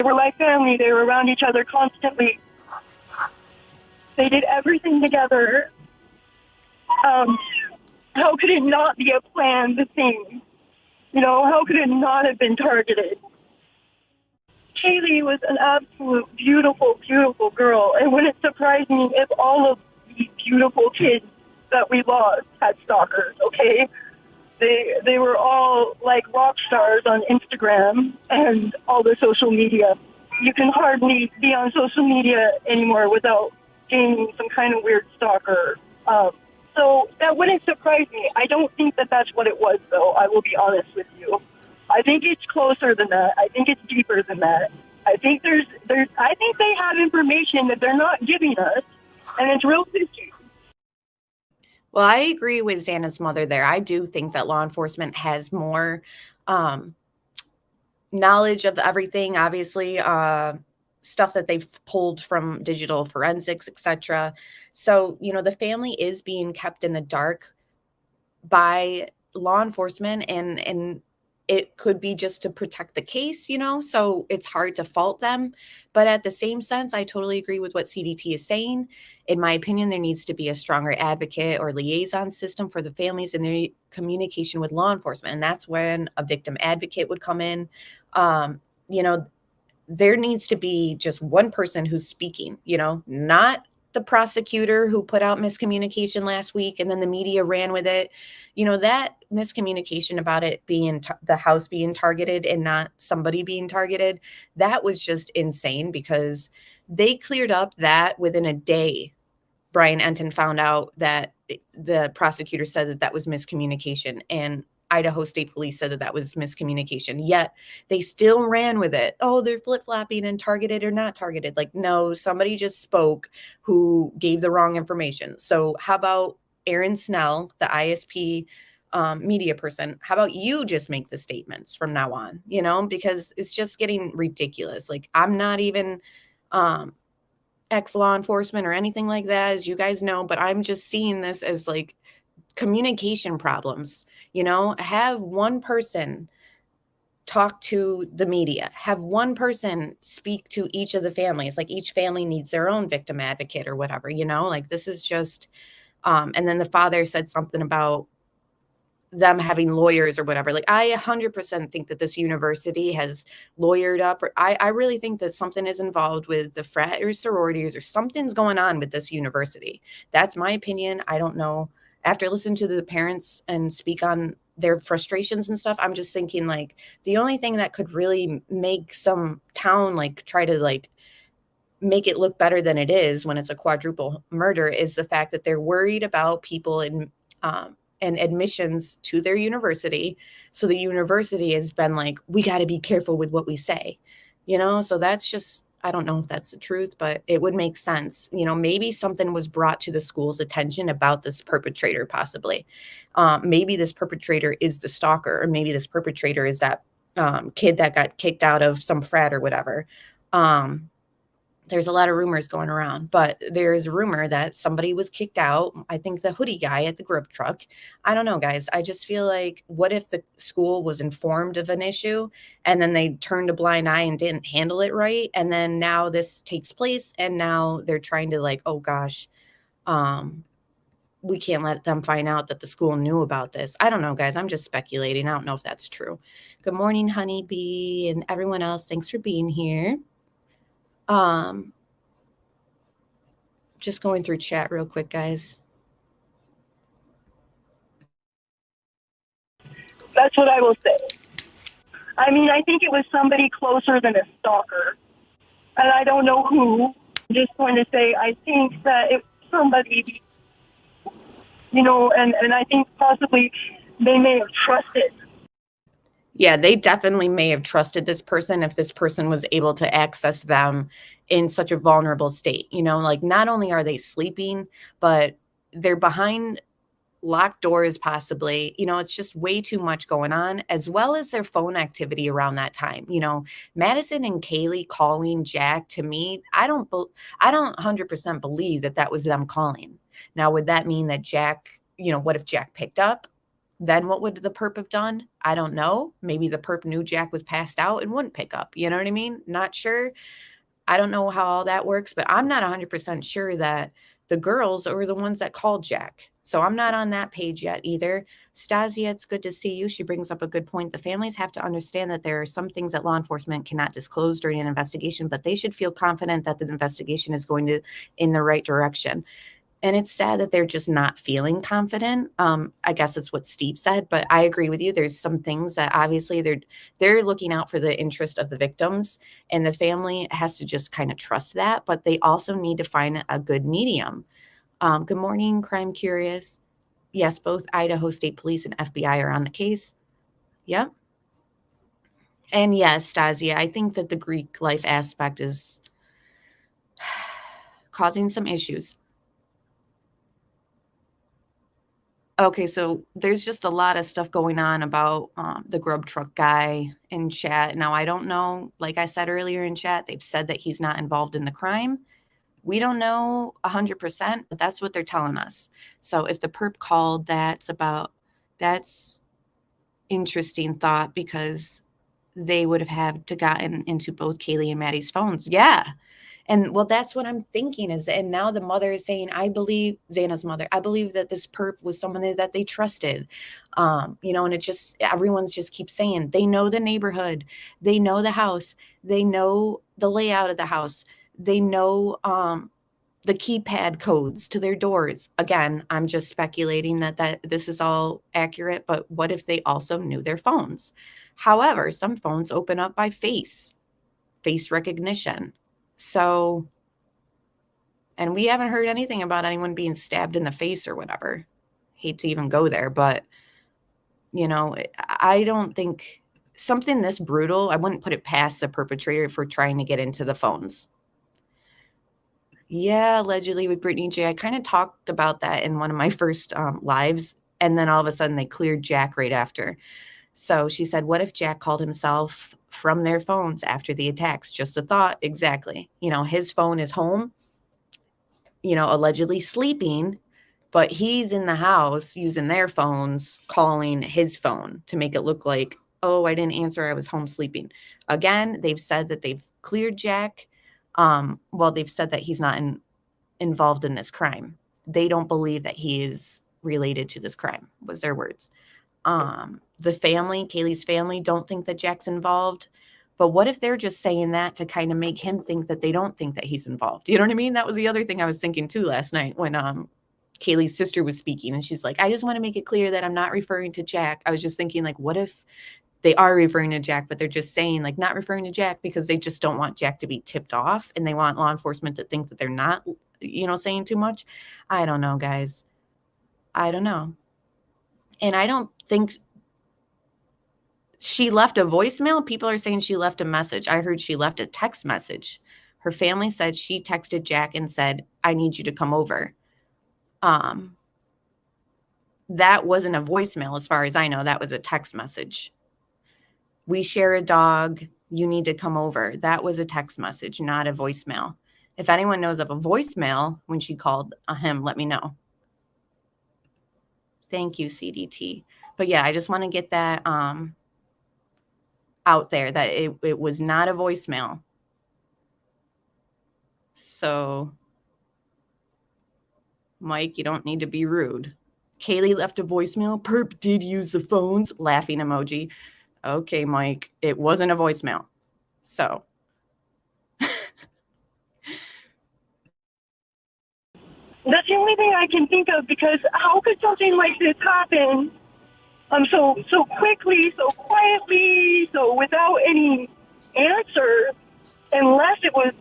They were like family. They were around each other constantly. They did everything together. How could it not be a planned thing? You know, how could it not have been targeted? Kaylee was an absolute beautiful, beautiful girl. And wouldn't it surprise me if all of these beautiful kids that we lost had stalkers, okay? They were all like rock stars on Instagram and all the social media. You can hardly be on social media anymore without gaining some kind of weird stalker. So that wouldn't surprise me. I don't think that that's what it was, though. I will be honest with you. I think it's closer than that. I think it's deeper than that. I think I think they have information that they're not giving us, and it's real fishy. Well, I agree with Xana's mother there. I do think that law enforcement has more knowledge of everything, obviously, stuff that they've pulled from digital forensics, etc. So, you know, the family is being kept in the dark by law enforcement, and it could be just to protect the case, you know, so it's hard to fault them. But at the same sense, I totally agree with what CDT is saying. In my opinion, there needs to be a stronger advocate or liaison system for the families and their communication with law enforcement. And that's when a victim advocate would come in. You know, there needs to be just one person who's speaking, you know, not the prosecutor who put out miscommunication last week and then the media ran with it. You know, that miscommunication about it being the house being targeted and not somebody being targeted, that was just insane, because they cleared up that within a day. Brian Enton found out that the prosecutor said that that was miscommunication, and Idaho State Police said that that was miscommunication, yet they still ran with it. Oh, they're flip-flopping and targeted or not targeted. Like, no, somebody just spoke who gave the wrong information. So how about Aaron Snell, the ISP media person? How about you just make the statements from now on, you know, because it's just getting ridiculous. Like, I'm not even ex-law enforcement or anything like that, as you guys know, but I'm just seeing this as like communication problems. You know, have one person talk to the media, have one person speak to each of the families. Like, each family needs their own victim advocate or whatever, you know, like this is just, and then the father said something about them having lawyers or whatever. Like, I 100% think that this university has lawyered up, or I really think that something is involved with the frat or sororities, or something's going on with this university. That's my opinion. I don't know. After listening to the parents and speak on their frustrations and stuff, I'm just thinking, like, the only thing that could really make some town like try to like make it look better than it is when it's a quadruple murder is the fact that they're worried about people in and admissions to their university. So the university has been like, we got to be careful with what we say, you know? So that's just, I don't know if that's the truth, but it would make sense. You know, maybe something was brought to the school's attention about this perpetrator, possibly. Maybe this perpetrator is the stalker, or maybe this perpetrator is that kid that got kicked out of some frat or whatever. There's a lot of rumors going around, but there's a rumor that somebody was kicked out. I think the hoodie guy at the grip truck. I don't know, guys. I just feel like, what if the school was informed of an issue and then they turned a blind eye and didn't handle it right? And then now this takes place, and now they're trying to like, oh gosh, we can't let them find out that the school knew about this. I don't know, guys. I'm just speculating. I don't know if that's true. Good morning, Honeybee, and everyone else. Thanks for being here. Just going through chat real quick, guys. That's what I will say. I mean, I think it was somebody closer than a stalker. And I don't know who. I'm just going to say I think that it was somebody, you know, and I think possibly they may have trusted. Yeah, they definitely may have trusted this person if this person was able to access them in such a vulnerable state. You know, like not only are they sleeping, but they're behind locked doors possibly. You know, it's just way too much going on, as well as their phone activity around that time. You know, Madison and Kaylee calling Jack, to me, I don't 100% believe that that was them calling. Now, would that mean that Jack, you know, what if Jack picked up? Then what would the perp have done? I don't know. Maybe the perp knew Jack was passed out and wouldn't pick up. You know what I mean? Not sure. I don't know how all that works, but I'm not 100% sure that the girls were the ones that called Jack. So I'm not on that page yet either. Stasia, it's good to see you. She brings up a good point. The families have to understand that there are some things that law enforcement cannot disclose during an investigation, but they should feel confident that the investigation is going in the right direction. And it's sad that they're just not feeling confident. I guess it's what Steve said, but I agree with you. There's some things that obviously they're looking out for the interest of the victims, and the family has to just kind of trust that, but they also need to find a good medium. Good morning, Crime Curious. Yes, both Idaho State Police and FBI are on the case. Yep. And yes, Stasia, I think that the Greek life aspect is causing some issues. Okay, so there's just a lot of stuff going on about the grub truck guy in chat. Now, I don't know, like I said earlier in chat, they've said that he's not involved in the crime. We don't know 100%, but that's what they're telling us. So if the perp called, that's interesting thought, because they would have had to gotten into both Kaylee and Maddie's phones. Yeah. And well, that's what I'm thinking is, and now the mother is saying, I believe, Xana's mother, I believe that this perp was someone that they trusted. You know, and it just, everyone's just keeps saying, they know the neighborhood, they know the house, they know the layout of the house, they know the keypad codes to their doors. Again, I'm just speculating that this is all accurate, but what if they also knew their phones? However, some phones open up by face recognition. So, and we haven't heard anything about anyone being stabbed in the face or whatever. Hate to even go there, but, you know, I don't think something this brutal, I wouldn't put it past the perpetrator for trying to get into the phones. Yeah, allegedly with Brittany J. I kind of talked about that in one of my first lives, and then all of a sudden they cleared Jack right after. So she said, what if Jack called himself from their phones after the attacks? Just a thought. Exactly. You know, his phone is home, you know, allegedly sleeping, but he's in the house using their phones, calling his phone to make it look like, oh, I didn't answer, I was home sleeping. Again, they've said that they've cleared Jack. Well, they've said that he's not involved in this crime. They don't believe that he is related to this crime, was their words. The family, Kaylee's family, don't think that Jack's involved. But what if they're just saying that to kind of make him think that they don't think that he's involved? You know what I mean? That was the other thing I was thinking too last night when Kaylee's sister was speaking, and she's like, I just want to make it clear that I'm not referring to Jack. I was just thinking, like, what if they are referring to Jack, but they're just saying, like, not referring to Jack because they just don't want Jack to be tipped off, and they want law enforcement to think that they're not, you know, saying too much. I don't know, guys. I don't know. And I don't think she left a voicemail. People are saying she left a message. I heard she left a text message. Her family said she texted Jack and said, I need you to come over. That wasn't a voicemail as far as I know. That was a text message. We share a dog. You need to come over. That was a text message, not a voicemail. If anyone knows of a voicemail when she called him, let me know. Thank you, CDT. But yeah, I just want to get that out there that it was not a voicemail. So Mike, you don't need to be rude. Kaylee left a voicemail. Perp did use the phones. Laughing emoji. Okay, Mike, it wasn't a voicemail. So. That's the only thing I can think of, because how could something like this happen so quickly, so quietly, so without any answer, unless it was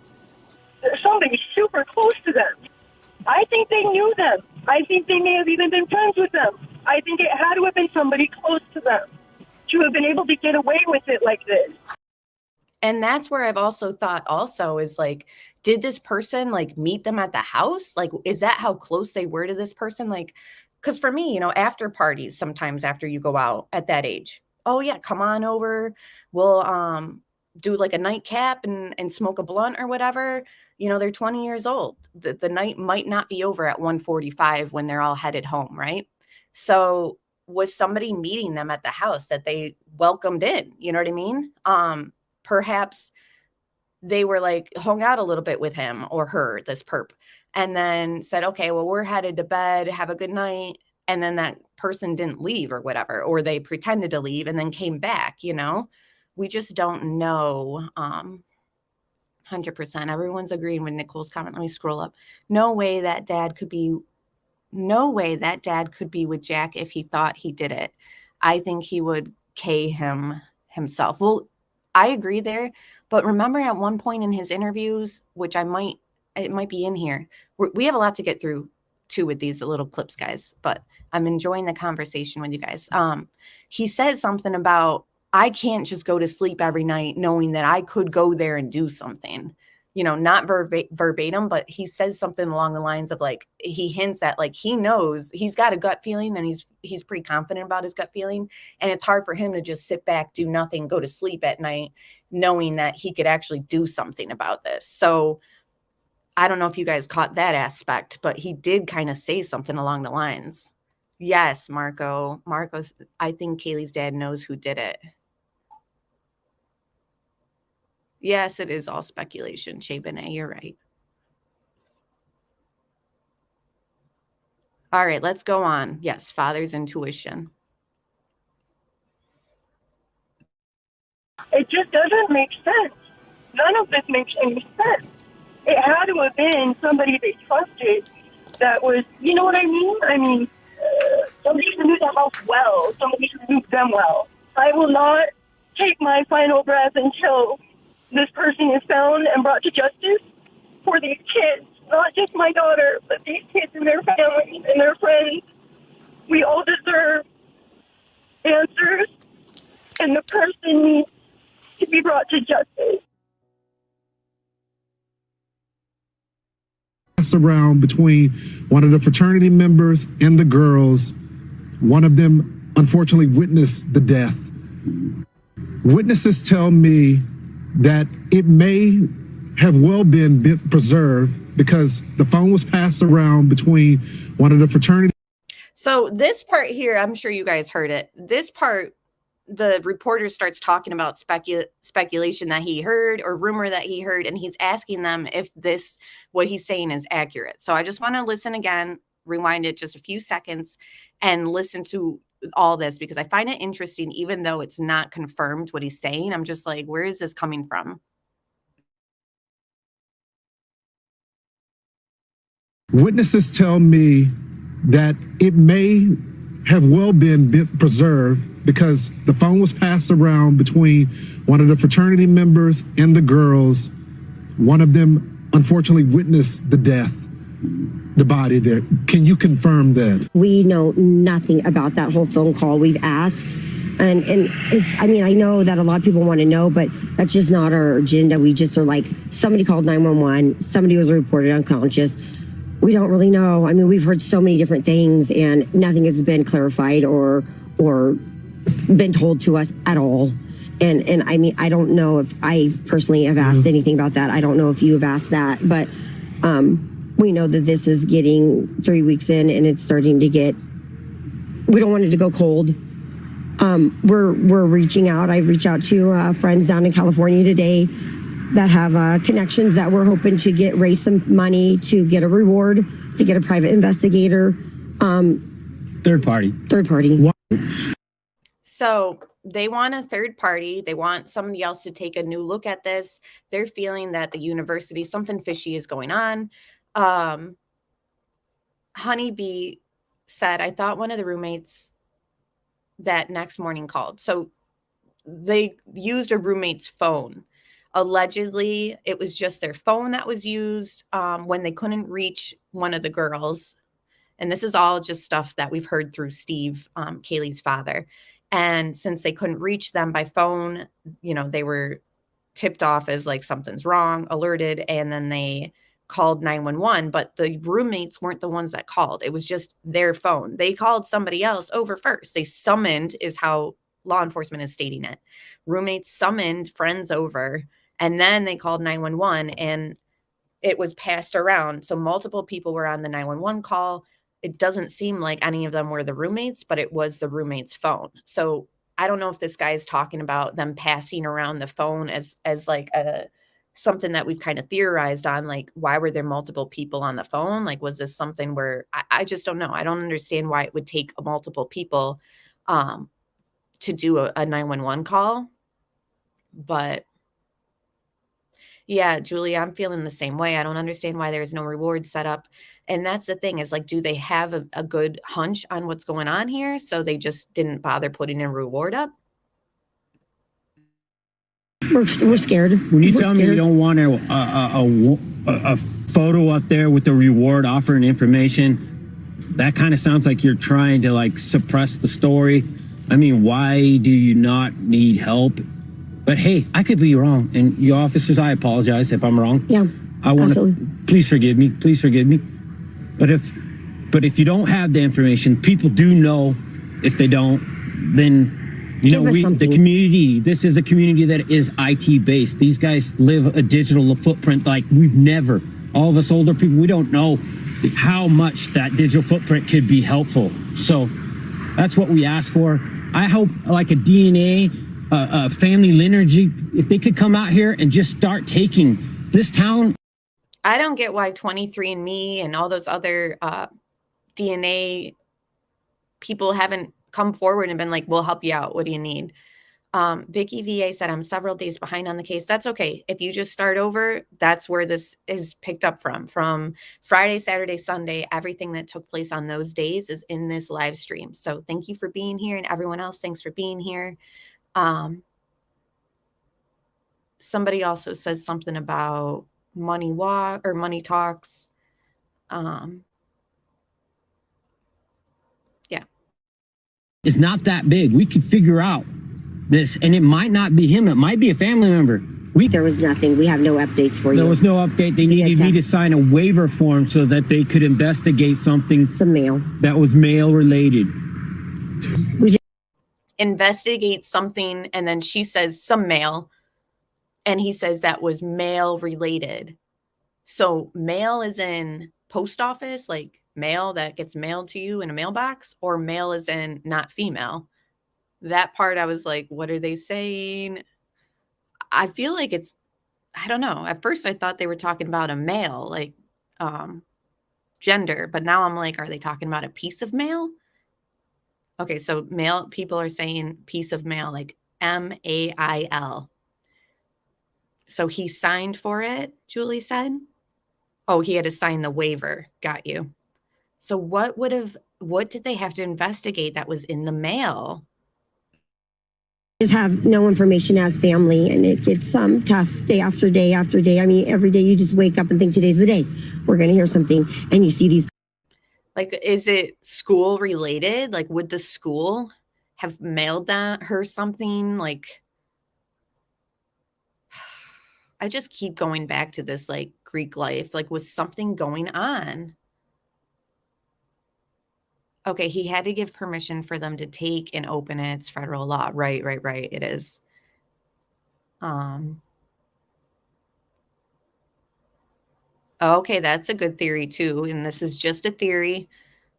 somebody super close to them? I think they knew them. I think they may have even been friends with them. I think it had to have been somebody close to them to have been able to get away with it like this. And that's where I've also thought also is like, did this person like meet them at the house? Like, is that how close they were to this person? Like, because for me, you know, after parties, sometimes after you go out at that age, oh yeah, come on over. We'll do like a nightcap and smoke a blunt or whatever. You know, they're 20 years old. The night might not be over at 1:45 when they're all headed home, right? So was somebody meeting them at the house that they welcomed in? You know what I mean? Perhaps they were like hung out a little bit with him or her, this perp, and then said, okay, well, we're headed to bed. Have a good night. And then that person didn't leave or whatever, or they pretended to leave and then came back, you know? We just don't know 100%. Everyone's agreeing with Nicole's comment. Let me scroll up. No way that dad could be with Jack if he thought he did it. I think he would K him himself. Well, I agree there. But remember at one point in his interviews, which it might be in here, we have a lot to get through too with these little clips, guys, but I'm enjoying the conversation with you guys. He said something about, I can't just go to sleep every night knowing that I could go there and do something, you know, not verbatim, but he says something along the lines of like, he hints at like, he knows he's got a gut feeling and he's pretty confident about his gut feeling. And it's hard for him to just sit back, do nothing, go to sleep at night, knowing that he could actually do something about this. So I don't know if you guys caught that aspect, but he did kind of say something along the lines. Yes, Marco's, I think Kaylee's dad knows who did it. Yes, it is all speculation, Shea Benet, you're right. All right, let's go on. Yes, father's intuition. It just doesn't make sense. None of this makes any sense. It had to have been somebody they trusted that was, you know what I mean? I mean, somebody who knew the house well, somebody who knew them well. I will not take my final breath until this person is found and brought to justice for these kids, not just my daughter, but these kids and their families and their friends. We all deserve answers, and the person needs to be brought to justice. Around between one of the fraternity members and the girls. One of them unfortunately witnessed the death. Witnesses tell me that it may have well been preserved because the phone was passed around between one of the fraternity. So this part here, I'm sure you guys heard it. This part, the reporter starts talking about speculation that he heard or rumor that he heard, and he's asking them if what he's saying is accurate. So I just want to listen again, rewind it just a few seconds and listen to all this because I find it interesting, even though it's not confirmed what he's saying. I'm just like, where is this coming from? Witnesses tell me that it may have well been preserved because the phone was passed around between one of the fraternity members and the girls. One of them unfortunately witnessed the death, the body there. Can you confirm that? We know nothing about that whole phone call. We've asked, and it's, I mean, I know that a lot of people want to know, but that's just not our agenda. We just are like, somebody called 911, somebody was reported unconscious. We don't really know. I mean, we've heard so many different things and nothing has been clarified or been told to us at all. And I mean, I don't know if I personally have asked anything about that. I don't know if you have asked that, but we know that this is getting 3 weeks in and it's starting to get, we don't want it to go cold. We're reaching out. I've reached out to friends down in California today that have connections that we're hoping to raise some money to get a reward, to get a private investigator. Third party. So they want a third party. They want somebody else to take a new look at this. They're feeling that the university, something fishy is going on. Honeybee said, I thought one of the roommates that next morning called. So they used a roommate's phone. Allegedly, it was just their phone that was used when they couldn't reach one of the girls. And this is all just stuff that we've heard through Steve, Kaylee's father. And since they couldn't reach them by phone, they were tipped off as like something's wrong, alerted, and then they called 911. But the roommates weren't the ones that called. It was just their phone. They called somebody else over first. They summoned, is how law enforcement is stating it. Roommates summoned friends over, and then they called 911, and it was passed around. So multiple people were on the 911 call. It doesn't seem like any of them were the roommates, but it was the roommate's phone. So I don't know if this guy is talking about them passing around the phone as like something that we've kind of theorized on, like, why were there multiple people on the phone? Like, was this something where I just don't know. I don't understand why it would take multiple people to do a 911 call. But yeah, Julie, I'm feeling the same way. I don't understand why there's no reward set up. And that's the thing, is like, do they have a good hunch on what's going on here? So they just didn't bother putting a reward up? We're scared. When you tell me you don't want a photo up there with the reward offering information, that kind of sounds like you're trying to like suppress the story. I mean, why do you not need help? But hey, I could be wrong. And you officers, I apologize if I'm wrong. Yeah, I want to, please forgive me. Please forgive me. But if you don't have the information, people do know. If they don't, then, the community, this is a community that is IT based. These guys live a digital footprint like we've never. All of us older people, we don't know how much that digital footprint could be helpful. So that's what we asked for. I hope like a DNA, family lineage, if they could come out here and just start taking this town. I don't get why 23andMe and all those other DNA people haven't come forward and been like, we'll help you out. What do you need? Vicky VA said, I'm several days behind on the case. That's okay. If you just start over, that's where this is picked up from Friday, Saturday, Sunday. Everything that took place on those days is in this live stream. So thank you for being here, and everyone else, thanks for being here. Somebody also says something about money talks. Yeah. It's not that big. We could figure out this, and it might not be him. It might be a family member. There was nothing. We have no updates for you. There was no update. They needed me to sign a waiver form so that they could investigate something. Some mail. That was mail related. Investigate something, and then she says some mail, and he says that was mail related. So mail is in post office, like mail that gets mailed to you in a mailbox, or mail is in not female. That part I was like, what are they saying? I feel like I don't know. At first I thought they were talking about a male, like gender, but now I'm like, are they talking about a piece of mail? Okay, so mail, people are saying piece of mail, like MAIL. So he signed for it, Julie said. Oh, he had to sign the waiver. Got you. So what did they have to investigate that was in the mail? Just have no information as family, and it gets tough day after day after day. I mean, every day you just wake up and think today's the day. We're going to hear something, and you see these. Like, is it school related? Like, would the school have mailed her something? Like, I just keep going back to this, like, Greek life. Like, was something going on? Okay, he had to give permission for them to take and open it. It's federal law. Right. It is. Okay, that's a good theory too. And this is just a theory.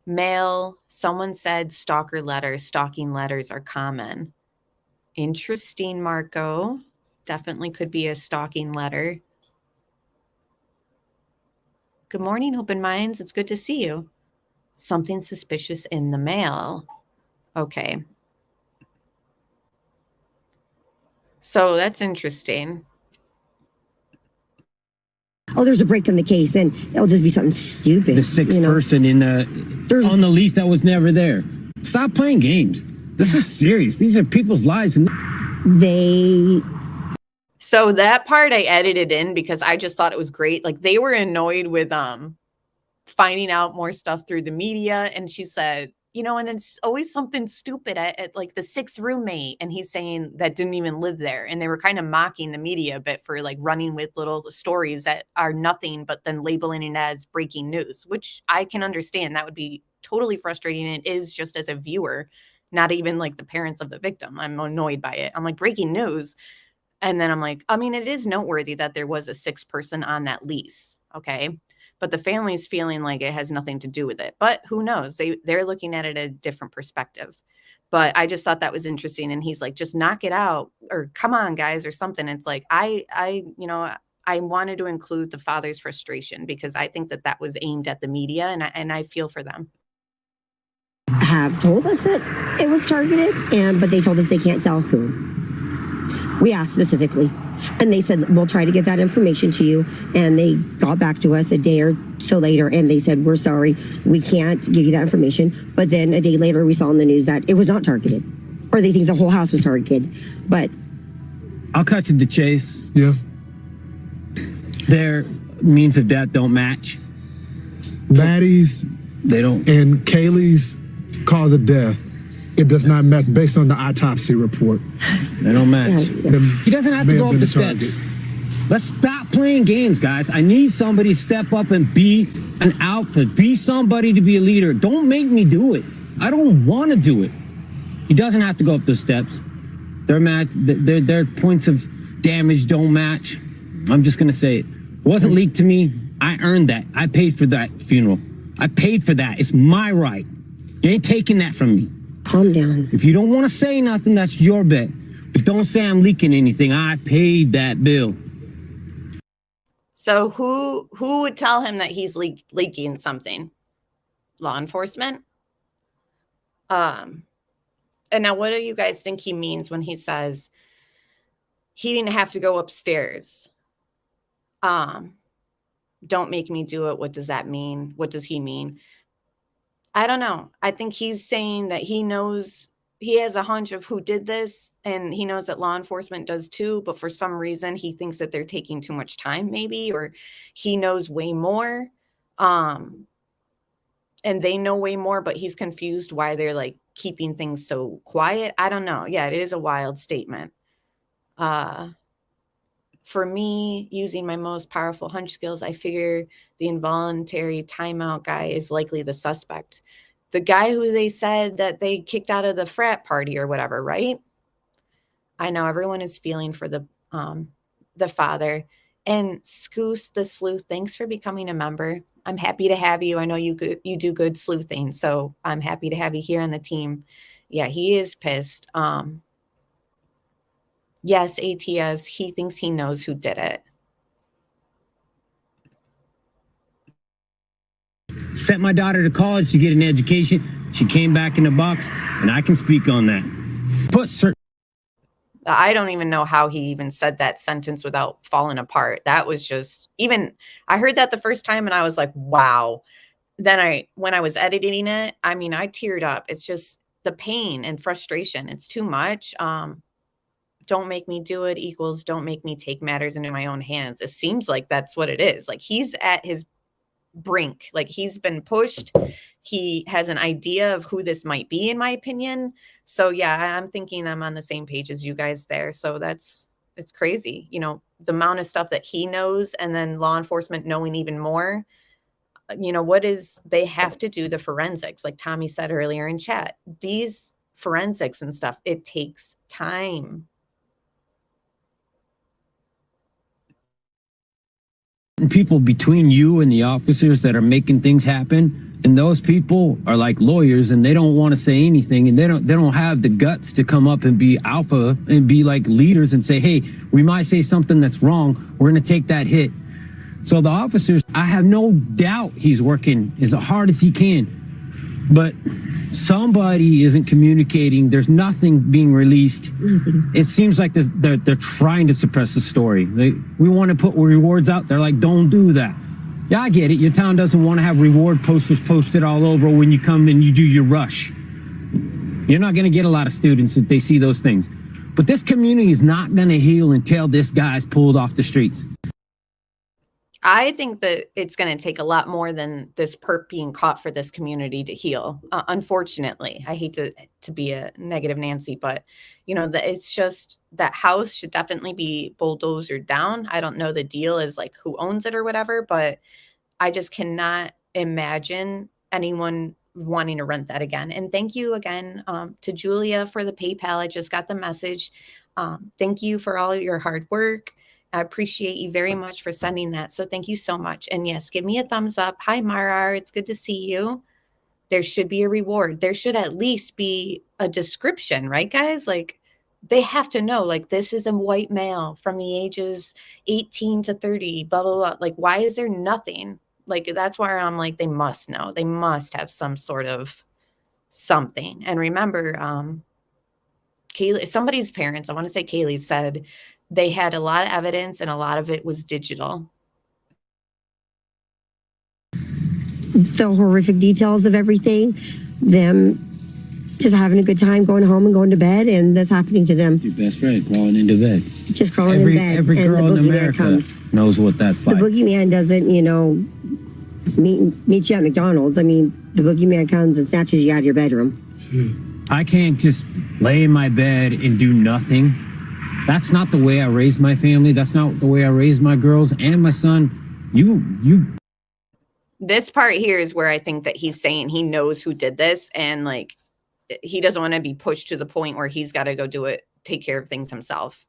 Mail, someone said stalking letters are common. Interesting, Marco. Definitely could be a stalking letter. Good morning, Open Minds. It's good to see you. Something suspicious in the mail. Okay. So that's interesting. Oh, there's a break in the case, and it'll just be something stupid. The sixth person in on the lease that was never there. Stop playing games. This is serious. These are people's lives. So that part I edited in because I just thought it was great. Like they were annoyed with finding out more stuff through the media, and she said, you know, and it's always something stupid at like the sixth roommate, and he's saying that didn't even live there, and they were kind of mocking the media a bit for like running with little stories that are nothing but then labeling it as breaking news, which I can understand. That would be totally frustrating. It is just as a viewer, not even like the parents of the victim. I'm annoyed by it. I'm like, breaking news. And then I'm like, I mean, it is noteworthy that there was a sixth person on that lease. Okay. But the family's feeling like it has nothing to do with it. But who knows? They're looking at it a different perspective. But I just thought that was interesting. And he's like, just knock it out, or come on, guys, or something. It's like, I wanted to include the father's frustration because I think that was aimed at the media, and I feel for them. Have told us that it was targeted, but they told us they can't tell who. We asked specifically, and they said, we'll try to get that information to you. And they got back to us a day or so later, and they said, we're sorry, we can't give you that information. But then a day later, we saw in the news that it was not targeted, or they think the whole house was targeted. But I'll cut to the chase. Yeah. Their means of death don't match. Maddie's, they don't, and Kaylee's cause of death, it does not match based on the autopsy report. They don't match. He doesn't have to go up the steps. Let's stop playing games, guys. I need somebody to step up and be an alpha. Be somebody to be a leader. Don't make me do it. I don't want to do it. He doesn't have to go up the steps. Their points of damage don't match. I'm just going to say it. It wasn't leaked to me. I earned that. I paid for that funeral. I paid for that. It's my right. You ain't taking that from me. Calm down. If you don't want to say nothing, that's your bet. But don't say I'm leaking anything. I paid that bill. So who would tell him that he's leaking something? Law enforcement? And now what do you guys think he means when he says he didn't have to go upstairs? Don't make me do it. What does that mean? What does he mean? I don't know. I think he's saying that he knows, he has a hunch of who did this, and he knows that law enforcement does too, but for some reason he thinks that they're taking too much time maybe, or he knows way more. And they know way more, but he's confused why they're like keeping things so quiet. I don't know. Yeah, it is a wild statement. For me, using my most powerful hunch skills, I figure the involuntary timeout guy is likely the suspect. The guy who they said that they kicked out of the frat party or whatever, right? I know everyone is feeling for the father. And Scoos the Sleuth, thanks for becoming a member. I'm happy to have you. I know you do good sleuthing, so I'm happy to have you here on the team. Yeah, he is pissed. Yes, ATS, he thinks he knows who did it. Sent my daughter to college to get an education. She came back in the box, and I can speak on that. I don't even know how he even said that sentence without falling apart. That was just, even, I heard that the first time and I was like, wow. Then when I was editing it, I mean, I teared up. It's just the pain and frustration. It's too much. Don't make me do it equals don't make me take matters into my own hands. It seems like that's what it is. Like he's at his brink. Like he's been pushed. He has an idea of who this might be, in my opinion. So yeah, I'm thinking I'm on the same page as you guys there. So it's crazy. You know, the amount of stuff that he knows, and then law enforcement knowing even more. You know, they have to do the forensics. Like Tommy said earlier in chat, these forensics and stuff, it takes time. People between you and the officers that are making things happen, And those people are like lawyers, and they don't want to say anything, and they don't have the guts to come up and be alpha and be like leaders and say, hey, we might say something that's wrong. We're going to take that hit. So the officers, I have no doubt he's working as hard as he can, but somebody isn't communicating. There's nothing being released. It seems like they're trying to suppress the story. We want to put rewards out. They're like, don't do that. Yeah, I get it. Your town doesn't want to have reward posters posted all over when you come and you do your rush. You're not going to get a lot of students if they see those things. But this community is not going to heal until this guy's pulled off the streets. I think that it's going to take a lot more than this perp being caught for this community to heal. Unfortunately, I hate to be a negative Nancy, but it's just that house should definitely be bulldozed down. I don't know the deal is like who owns it or whatever, but I just cannot imagine anyone wanting to rent that again. And thank you again to Julia for the PayPal. I just got the message. Thank you for all your hard work. I appreciate you very much for sending that. So thank you so much. And yes, give me a thumbs up. Hi, Marar. It's good to see you. There should be a reward. There should at least be a description, right, guys? Like, they have to know, like, this is a white male from the ages 18 to 30, blah, blah, blah. Like, why is there nothing? Like, that's why I'm like, they must know. They must have some sort of something. And remember, Kaylee, somebody's parents, I want to say Kaylee, said they had a lot of evidence and a lot of it was digital. The horrific details of everything, them just having a good time, going home and going to bed, and that's happening to them. Your best friend crawling into bed. Just crawling in bed. Every and girl the in boogeyman America comes. knows what that's like. The boogeyman doesn't, meet you at McDonald's. I mean, the boogeyman comes and snatches you out of your bedroom. I can't just lay in my bed and do nothing. That's not the way I raised my family. That's not the way I raised my girls and my son. This part here is where I think that he's saying he knows who did this, and like he doesn't want to be pushed to the point where he's got to go do it, take care of things himself.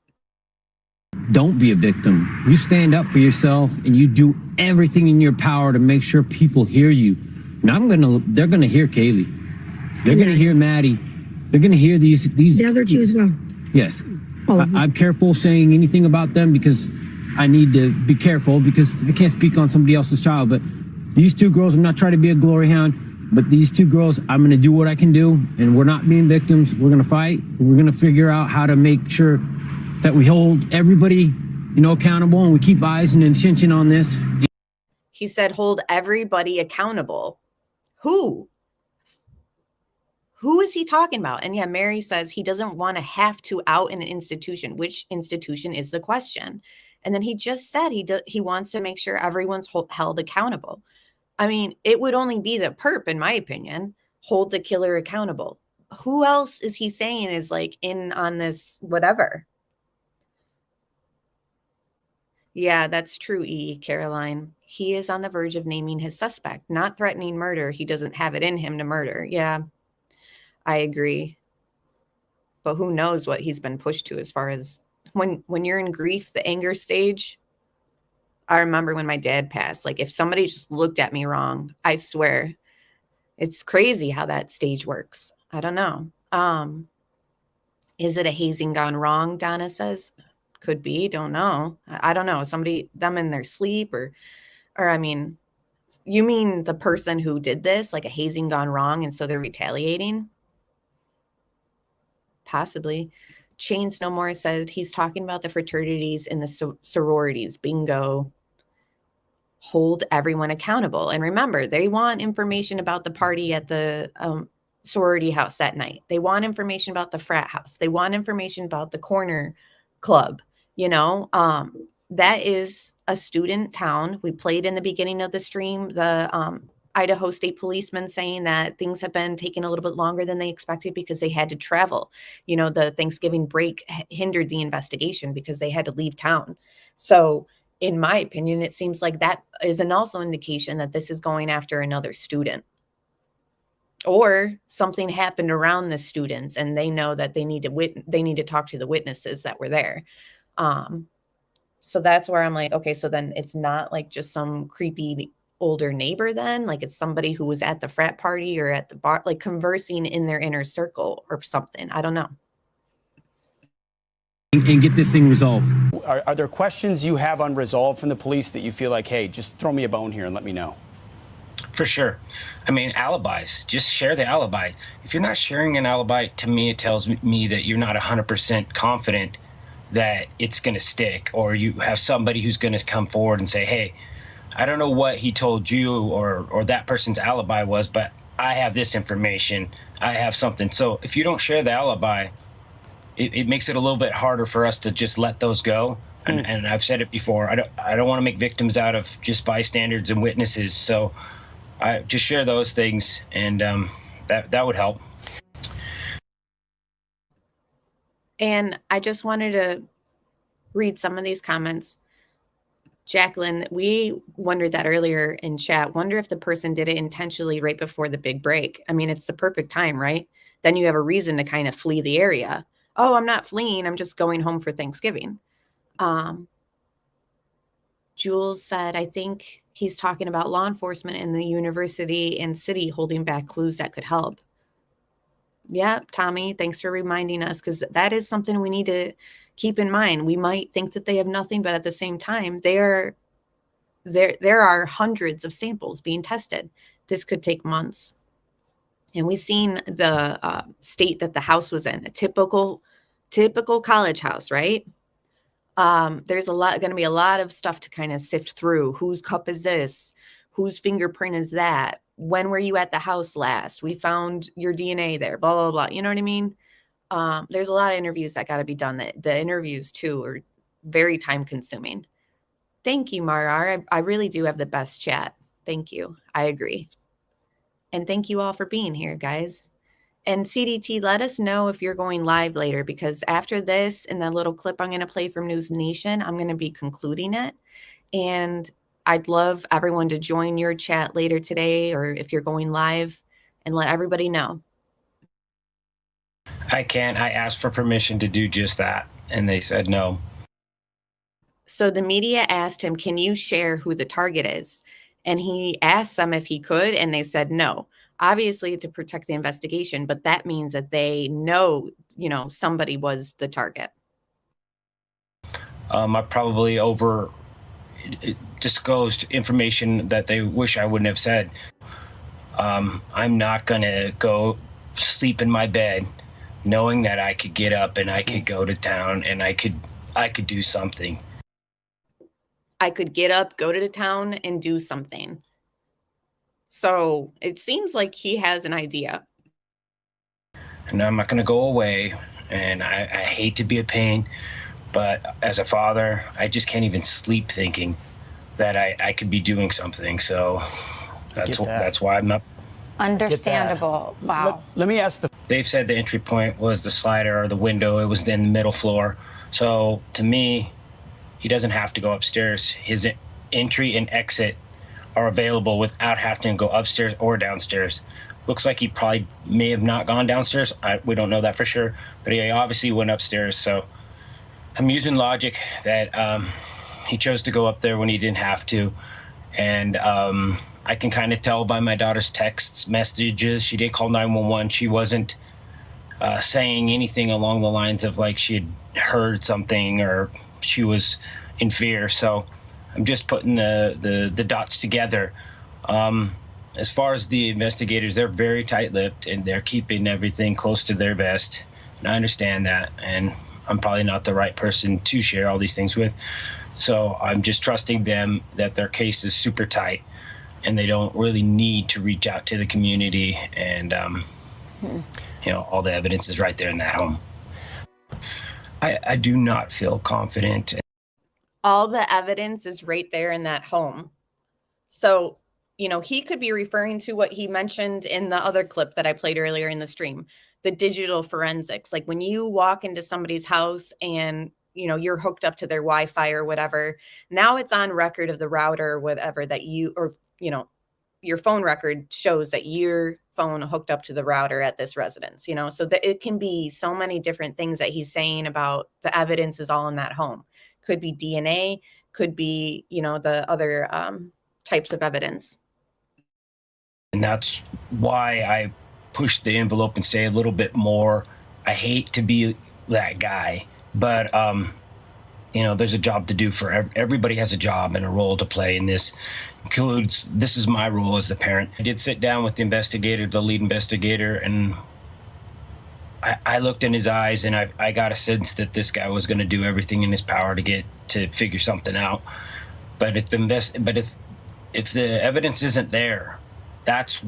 Don't be a victim. You stand up for yourself and you do everything in your power to make sure people hear you. Now they're gonna hear Kaylee. They're gonna hear Maddie. They're gonna hear these. The other two as well. Yes. I'm careful saying anything about them because I need to be careful because I can't speak on somebody else's child. But these two girls, I'm not trying to be a glory hound, but these two girls, I'm going to do what I can do, and we're not being victims. We're going to fight. We're going to figure out how to make sure that we hold everybody, accountable, and we keep eyes and attention on this. He said, hold everybody accountable. Who is he talking about? And yeah, Mary says he doesn't want to have to out an institution. Which institution is the question? And then he just said he wants to make sure everyone's held accountable. I mean, it would only be the perp, in my opinion, hold the killer accountable. Who else is he saying is like in on this whatever? Yeah, that's true, Caroline. He is on the verge of naming his suspect, not threatening murder. He doesn't have it in him to murder. Yeah. I agree. But who knows what he's been pushed to as far as when you're in grief, the anger stage. I remember when my dad passed, like if somebody just looked at me wrong, I swear it's crazy how that stage works. I don't know. Is it a hazing gone wrong? Donna says could be. Don't know. I don't know. Them in their sleep or I mean, you mean the person who did this, like a hazing gone wrong. And so they're retaliating. Possibly. Chains No More said he's talking about the fraternities and the sororities. Bingo. Hold everyone accountable. And remember, they want information about the party at the sorority house that night. They want information about the frat house. They want information about the corner club. That is a student town. We played in the beginning of the stream, the Idaho State policeman saying that things have been taking a little bit longer than they expected because they had to travel. The Thanksgiving break hindered the investigation because they had to leave town. So in my opinion, it seems like that is an also indication that this is going after another student. Or something happened around the students and they know that they need to talk to the witnesses that were there. So that's where I'm like, okay, so then it's not like just some creepy older neighbor then? Like it's somebody who was at the frat party or at the bar, like conversing in their inner circle or something. I don't know. And get this thing resolved. Are there questions you have unresolved from the police that you feel like, hey, just throw me a bone here and let me know? For sure. I mean, alibis, just share the alibi. If you're not sharing an alibi, to me, it tells me that you're not 100% confident that it's going to stick, or you have somebody who's going to come forward and say, hey, I don't know what he told you or that person's alibi was, but I have this information. I have something. So if you don't share the alibi, it makes it a little bit harder for us to just let those go. And I've said it before, I don't want to make victims out of just bystanders and witnesses. So I just share those things, and that would help. And I just wanted to read some of these comments. Jacqueline, we wondered that earlier in chat. Wonder if the person did it intentionally right before the big break. I mean, it's the perfect time, right? Then you have a reason to kind of flee the area. Oh, I'm not fleeing. I'm just going home for Thanksgiving. Jules said, I think he's talking about law enforcement in the university and city holding back clues that could help. Yeah, Tommy, thanks for reminding us, because that is something we need to keep in mind. We might think that they have nothing, but at the same time, there are hundreds of samples being tested. This could take months. And we've seen the state that the house was in, a typical college house, right? There's going to be a lot of stuff to kind of sift through. Whose cup is this? Whose fingerprint is that? When were you at the house last? We found your DNA there, blah, blah, blah. You know what I mean? There's a lot of interviews that got to be done. The interviews, too, are very time consuming. Thank you, Marar. I really do have the best chat. Thank you. I agree. And thank you all for being here, guys. And CDT, let us know if you're going live later, because after this and that little clip I'm going to play from News Nation, I'm going to be concluding it. And I'd love everyone to join your chat later today, or if you're going live, and let everybody know. I can't. I asked for permission to do just that, and they said no. So the media asked him, can you share who the target is? And he asked them if he could, and they said no. Obviously to protect the investigation, but that means that they know, somebody was the target. I probably disclosed information that they wish I wouldn't have said. I'm not going to go sleep in my bed knowing that I could get up and I could go to town and I could do something. I could get up, go to the town, and do something. So it seems like he has an idea. And I'm not going to go away, and I hate to be a pain, but as a father, I just can't even sleep thinking that I could be doing something. So that's why I'm up. Understandable. Wow. Let me ask They've said the entry point was the slider or the window. It was in the middle floor. So to me, he doesn't have to go upstairs. His entry and exit are available without having to go upstairs or downstairs. Looks like he probably may have not gone downstairs. We don't know that for sure, but he obviously went upstairs. So I'm using logic that he chose to go up there when he didn't have to. And I can kind of tell by my daughter's texts, messages. She did call 911. She wasn't saying anything along the lines of like she had heard something or she was in fear. So I'm just putting the dots together. As far as the investigators, they're very tight-lipped and they're keeping everything close to their vest. And I understand that. And I'm probably not the right person to share all these things with. So I'm just trusting them that their case is super tight and they don't really need to reach out to the community. And, all the evidence is right there in that home. I do not feel confident. All the evidence is right there in that home. So, he could be referring to what he mentioned in the other clip that I played earlier in the stream, the digital forensics. Like when you walk into somebody's house and, you're hooked up to their Wi-Fi or whatever, now it's on record of the router or whatever that your phone record shows that your phone hooked up to the router at this residence, so that it can be so many different things that he's saying about the evidence is all in that home. Could be DNA, could be, the other types of evidence. And that's why I push the envelope and say a little bit more. I hate to be that guy, but you know, there's a job to do for everybody. Has a job and a role to play, and this includes, this is my role as the parent. I did sit down with the investigator, the lead investigator, and I looked in his eyes, and I got a sense that this guy was going to do everything in his power to figure something out. But if the evidence isn't there, that's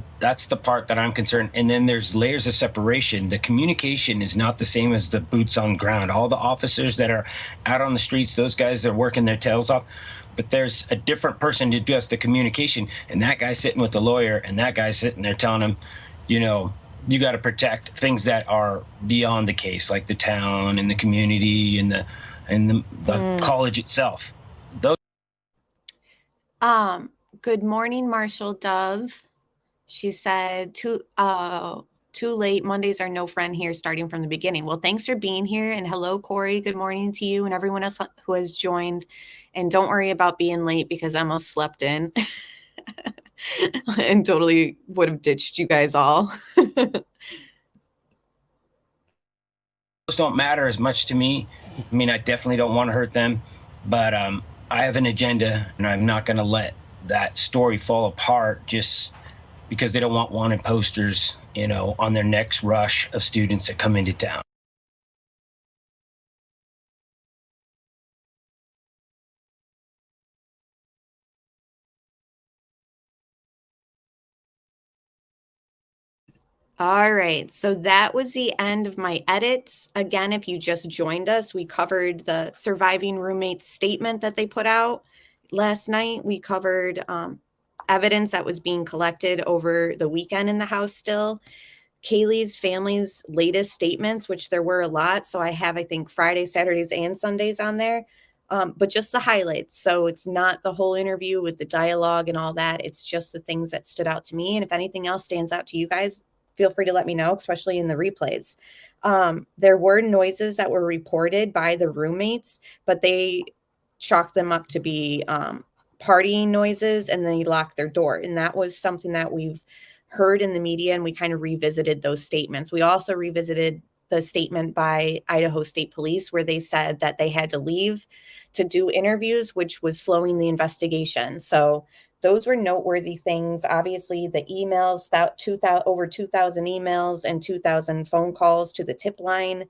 the part that I'm concerned. And then there's layers of separation. The communication is not the same as the boots on ground. All the officers that are out on the streets, those guys that are working their tails off, but there's a different person to do the communication. And that guy's sitting with the lawyer, and that guy's sitting there telling him, you know, you got to protect things that are beyond the case, like the town and the community and the college itself. Those. Good morning, Marshall Dove. She said, too late. Mondays are no friend here, starting from the beginning. Well, thanks for being here. And hello, Corey. Good morning to you and everyone else who has joined. And don't worry about being late, because I almost slept in and totally would have ditched you guys all. Those don't matter as much to me. I mean, I definitely don't want to hurt them, but I have an agenda, and I'm not going to let that story fall apart just because they don't want wanted posters, you know, on their next rush of students that come into town. All right, so that was the end of my edits. Again, if you just joined us, we covered the surviving roommates statement that they put out last night. We covered evidence that was being collected over the weekend in the house still. Kaylee's family's latest statements, which there were a lot. So I have, I think, Fridays, Saturdays, and Sundays on there, but just the highlights. So it's not the whole interview with the dialogue and all that. It's just the things that stood out to me. And if anything else stands out to you guys, feel free to let me know, especially in the replays. There were noises that were reported by the roommates, but they chalked them up to be partying noises, and they locked their door. And that was something that we've heard in the media, and we kind of revisited those statements. We also revisited the statement by Idaho State Police, where they said that they had to leave to do interviews, which was slowing the investigation. So those were noteworthy things. Obviously, the emails, over 2,000 emails and 2,000 phone calls to the tip line.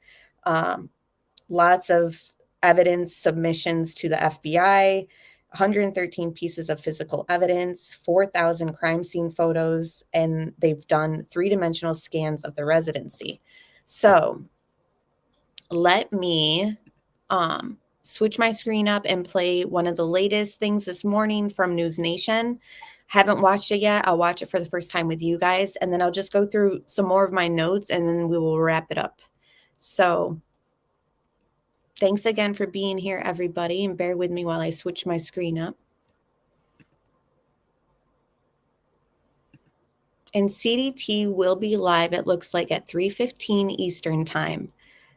Lots of evidence submissions to the FBI. 113 pieces of physical evidence, 4,000 crime scene photos, and they've done 3-dimensional scans of the residency. So let me switch my screen up and play one of the latest things this morning from News Nation. Haven't watched it yet. I'll watch it for the first time with you guys, and then I'll just go through some more of my notes, and then we will wrap it up. So thanks again for being here, everybody, and bear with me while I switch my screen up. And CDT will be live, it looks like, at 3:15 Eastern time.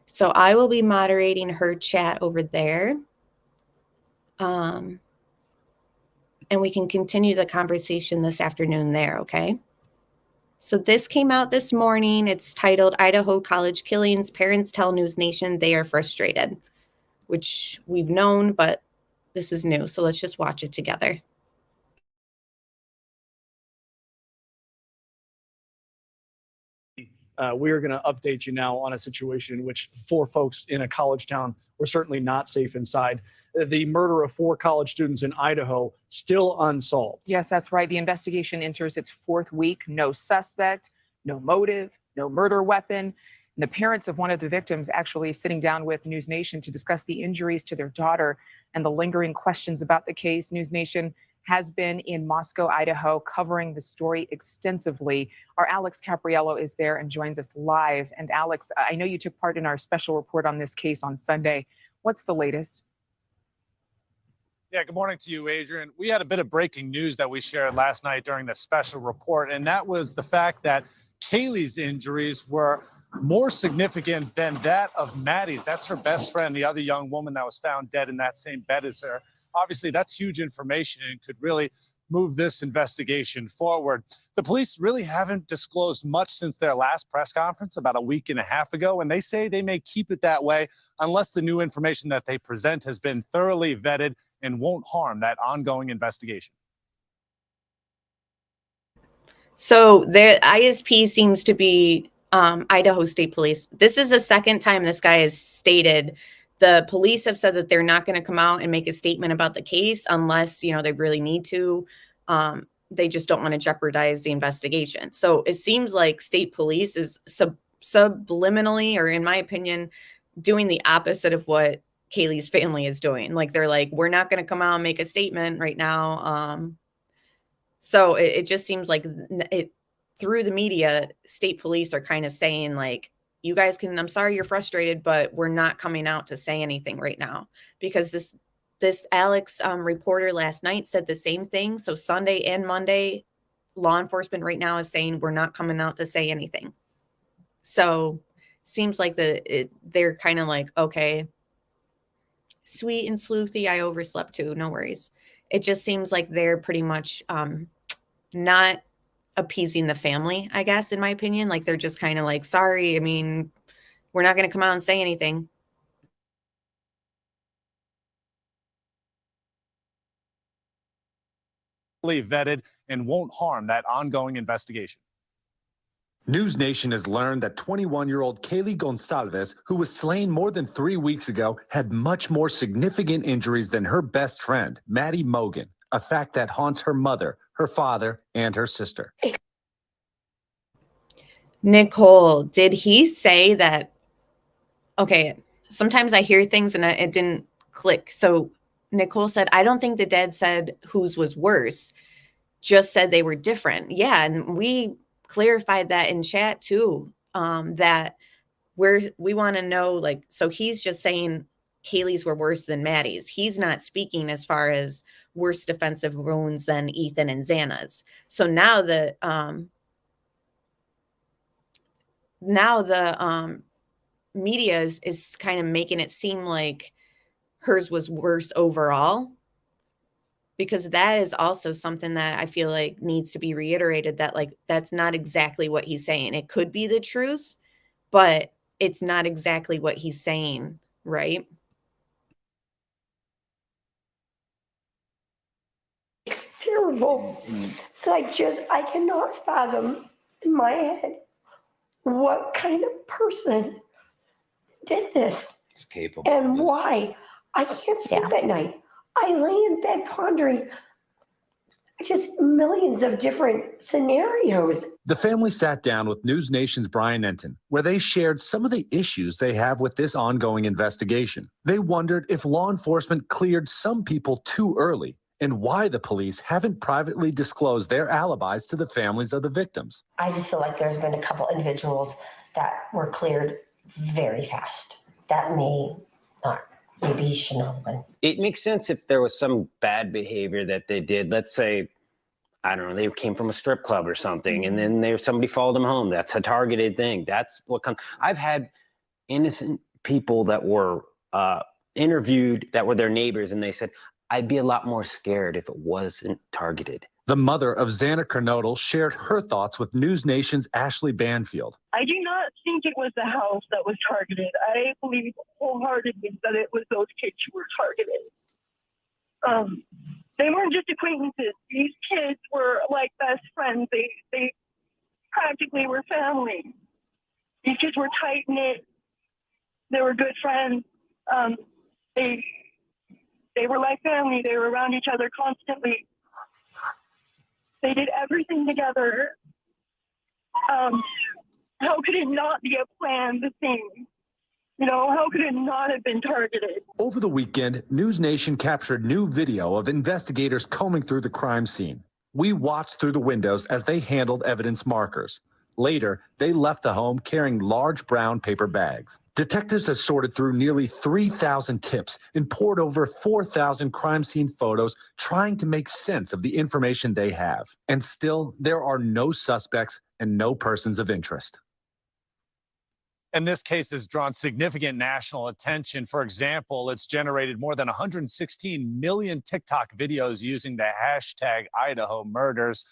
So I will be moderating her chat over there. And we can continue the conversation this afternoon there, okay? So this came out this morning. It's titled, Idaho College Killings, Parents Tell News Nation They Are Frustrated, which we've known, but this is new. So let's just watch it together. We are going to update you now on a situation in which 4 folks in a college town were certainly not safe inside. The murder of 4 college students in Idaho still unsolved. Yes, that's right. The investigation enters its 4th week. No suspect, no motive, no murder weapon. And the parents of one of the victims actually sitting down with News Nation to discuss the injuries to their daughter and the lingering questions about the case. News Nation has been in Moscow, Idaho, covering the story extensively. Our Alex Capriello is there and joins us live. And Alex, I know you took part in our special report on this case on Sunday. What's the latest? Yeah, good morning to you, Adrian. We had a bit of breaking news that we shared last night during the special report, and that was the fact that Kaylee's injuries were more significant than that of Maddie's. That's her best friend, the other young woman that was found dead in that same bed as her. Obviously, that's huge information and could really move this investigation forward. The police really haven't disclosed much since their last press conference about a week and a half ago, and they say they may keep it that way unless the new information that they present has been thoroughly vetted and won't harm that ongoing investigation. So the ISP seems to be Idaho State Police. This is the second time this guy has stated the police have said that they're not going to come out and make a statement about the case unless, you know, they really need to. They just don't want to jeopardize the investigation. So it seems like state police is subliminally, or in my opinion, doing the opposite of what Kaylee's family is doing. Like, they're like, we're not going to come out and make a statement right now. So it just seems like through the media, state police are kind of saying, like, you guys can, I'm sorry you're frustrated, but we're not coming out to say anything right now, because this Alex reporter last night said the same thing. So Sunday and Monday, law enforcement right now is saying we're not coming out to say anything. So seems like they're kind of like, okay, sweet and sleuthy, I overslept too, no worries. It just seems like they're pretty much not appeasing the family, I guess, in my opinion. Like, they're just kind of like, sorry, I mean, we're not going to come out and say anything. Vetted and won't harm that ongoing investigation. News Nation has learned that 21-year-old Kaylee Gonçalves, who was slain more than 3 weeks ago, had much more significant injuries than her best friend, Maddie Mogan, a fact that haunts her mother, her father, and her sister. Nicole, did he say that? Okay, sometimes I hear things and it didn't click. So Nicole said, I don't think the dad said whose was worse, just said they were different. Yeah, and we clarified that in chat too, that we want to know, like, so he's just saying Kaylee's were worse than Maddie's. He's not speaking as far as worse defensive wounds than Ethan and Xana's. So now the media is kind of making it seem like hers was worse overall, because that is also something that I feel like needs to be reiterated, that, like, that's not exactly what he's saying. It could be the truth, but it's not exactly what he's saying, right? It's terrible. I cannot fathom in my head what kind of person did this. It's capable. And why. I can't sleep at night. I lay in bed pondering just millions of different scenarios. The family sat down with News Nation's Brian Enton, where they shared some of the issues they have with this ongoing investigation. They wondered if law enforcement cleared some people too early, and why the police haven't privately disclosed their alibis to the families of the victims. I just feel like there's been a couple individuals that were cleared very fast. That may not, maybe he shouldn't have been. It makes sense if there was some bad behavior that they did. Let's say, I don't know, they came from a strip club or something, and then somebody followed them home. That's a targeted thing. That's what comes. I've had innocent people that were interviewed that were their neighbors, and they said, I'd be a lot more scared if it wasn't targeted. The mother of Xana Kernodle shared her thoughts with News Nation's Ashley Banfield. I do not think it was the house that was targeted. I believe wholeheartedly that it was those kids who were targeted. They weren't just acquaintances. These kids were like best friends. They practically were family. These kids were tight-knit. They were good friends. They were like family. They were around each other constantly. They did everything together. How could it not be a planned thing? You know, how could it not have been targeted? Over the weekend, News Nation captured new video of investigators combing through the crime scene. We watched through the windows as they handled evidence markers. Later, they left the home carrying large brown paper bags. Detectives have sorted through nearly 3,000 tips and poured over 4,000 crime scene photos, trying to make sense of the information they have. And still, there are no suspects and no persons of interest. And this case has drawn significant national attention. For example, it's generated more than 116 million TikTok videos using the hashtag Idaho murders.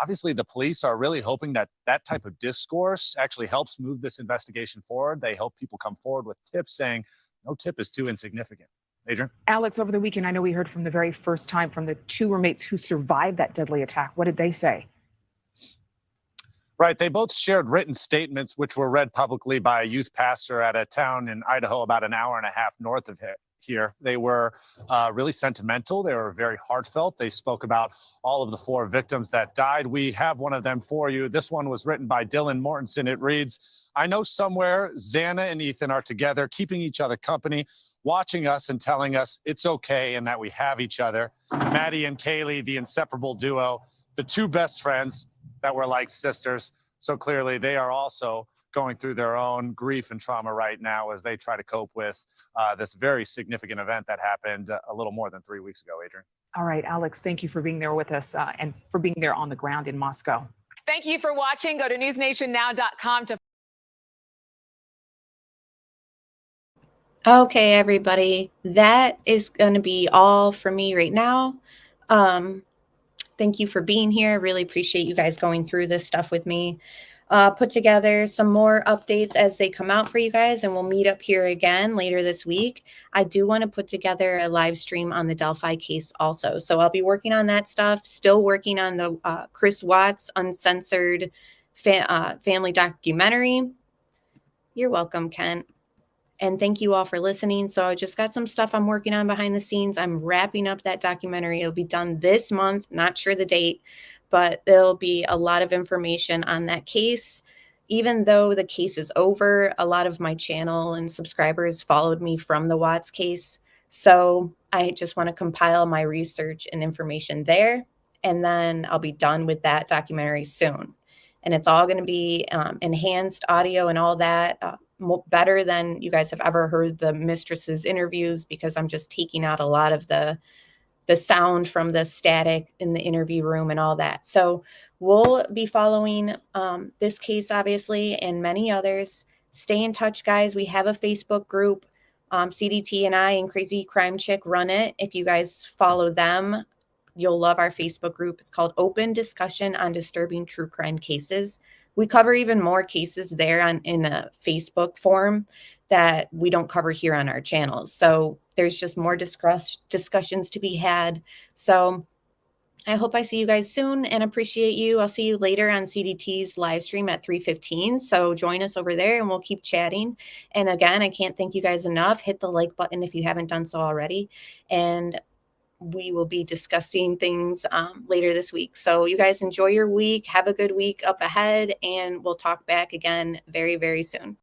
Obviously, the police are really hoping that that type of discourse actually helps move this investigation forward. They hope people come forward with tips saying no tip is too insignificant. Adrian? Alex, over the weekend, I know we heard from the very first time from the two roommates who survived that deadly attack. What did they say? Right. They both shared written statements, which were read publicly by a youth pastor at a town in Idaho about an hour and a half north of here. They were really sentimental. They were very heartfelt. They spoke about all of the 4 victims that died. We have one of them for you. This one was written by Dylan Mortensen. It reads, I know somewhere Xana and Ethan are together, keeping each other company, watching us and telling us it's okay and that we have each other. Maddie and Kaylee, the inseparable duo, the 2 best friends that were like sisters. So clearly they are also going through their own grief and trauma right now as they try to cope with this very significant event that happened a little more than 3 weeks ago, Adrian. All right, Alex, thank you for being there with us and for being there on the ground in Moscow. Thank you for watching. Go to newsnationnow.com to. Okay, everybody, that is going to be all for me right now. Thank you for being here. I really appreciate you guys going through this stuff with me. Put together some more updates as they come out for you guys, and we'll meet up here again later this week. I do want to put together a live stream on the Delphi case also. So I'll be working on that stuff, still working on the Chris Watts uncensored family documentary. You're welcome, Kent. And thank you all for listening. So I just got some stuff I'm working on behind the scenes. I'm wrapping up that documentary. It'll be done this month. Not sure the date, but there'll be a lot of information on that case. Even though the case is over, a lot of my channel and subscribers followed me from the Watts case. So I just want to compile my research and information there. And then I'll be done with that documentary soon. And it's all going to be enhanced audio and all that. Better than you guys have ever heard the Mistress's interviews, because I'm just taking out a lot of the sound from the static in the interview room and all that. So we'll be following this case, obviously, and many others. Stay in touch, guys. We have a Facebook group. CDT and I and Crazy Crime Chick run it. If you guys follow them, you'll love our Facebook group. It's called Open Discussion on Disturbing True Crime Cases. We cover even more cases there in a Facebook forum that we don't cover here on our channels. So there's just more discussions to be had. So I hope I see you guys soon and appreciate you. I'll see you later on CDT's live stream at 3:15. So join us over there and we'll keep chatting. And again, I can't thank you guys enough. Hit the like button if you haven't done so already. And we will be discussing things later this week. So you guys enjoy your week. Have a good week up ahead, and we'll talk back again very, very soon.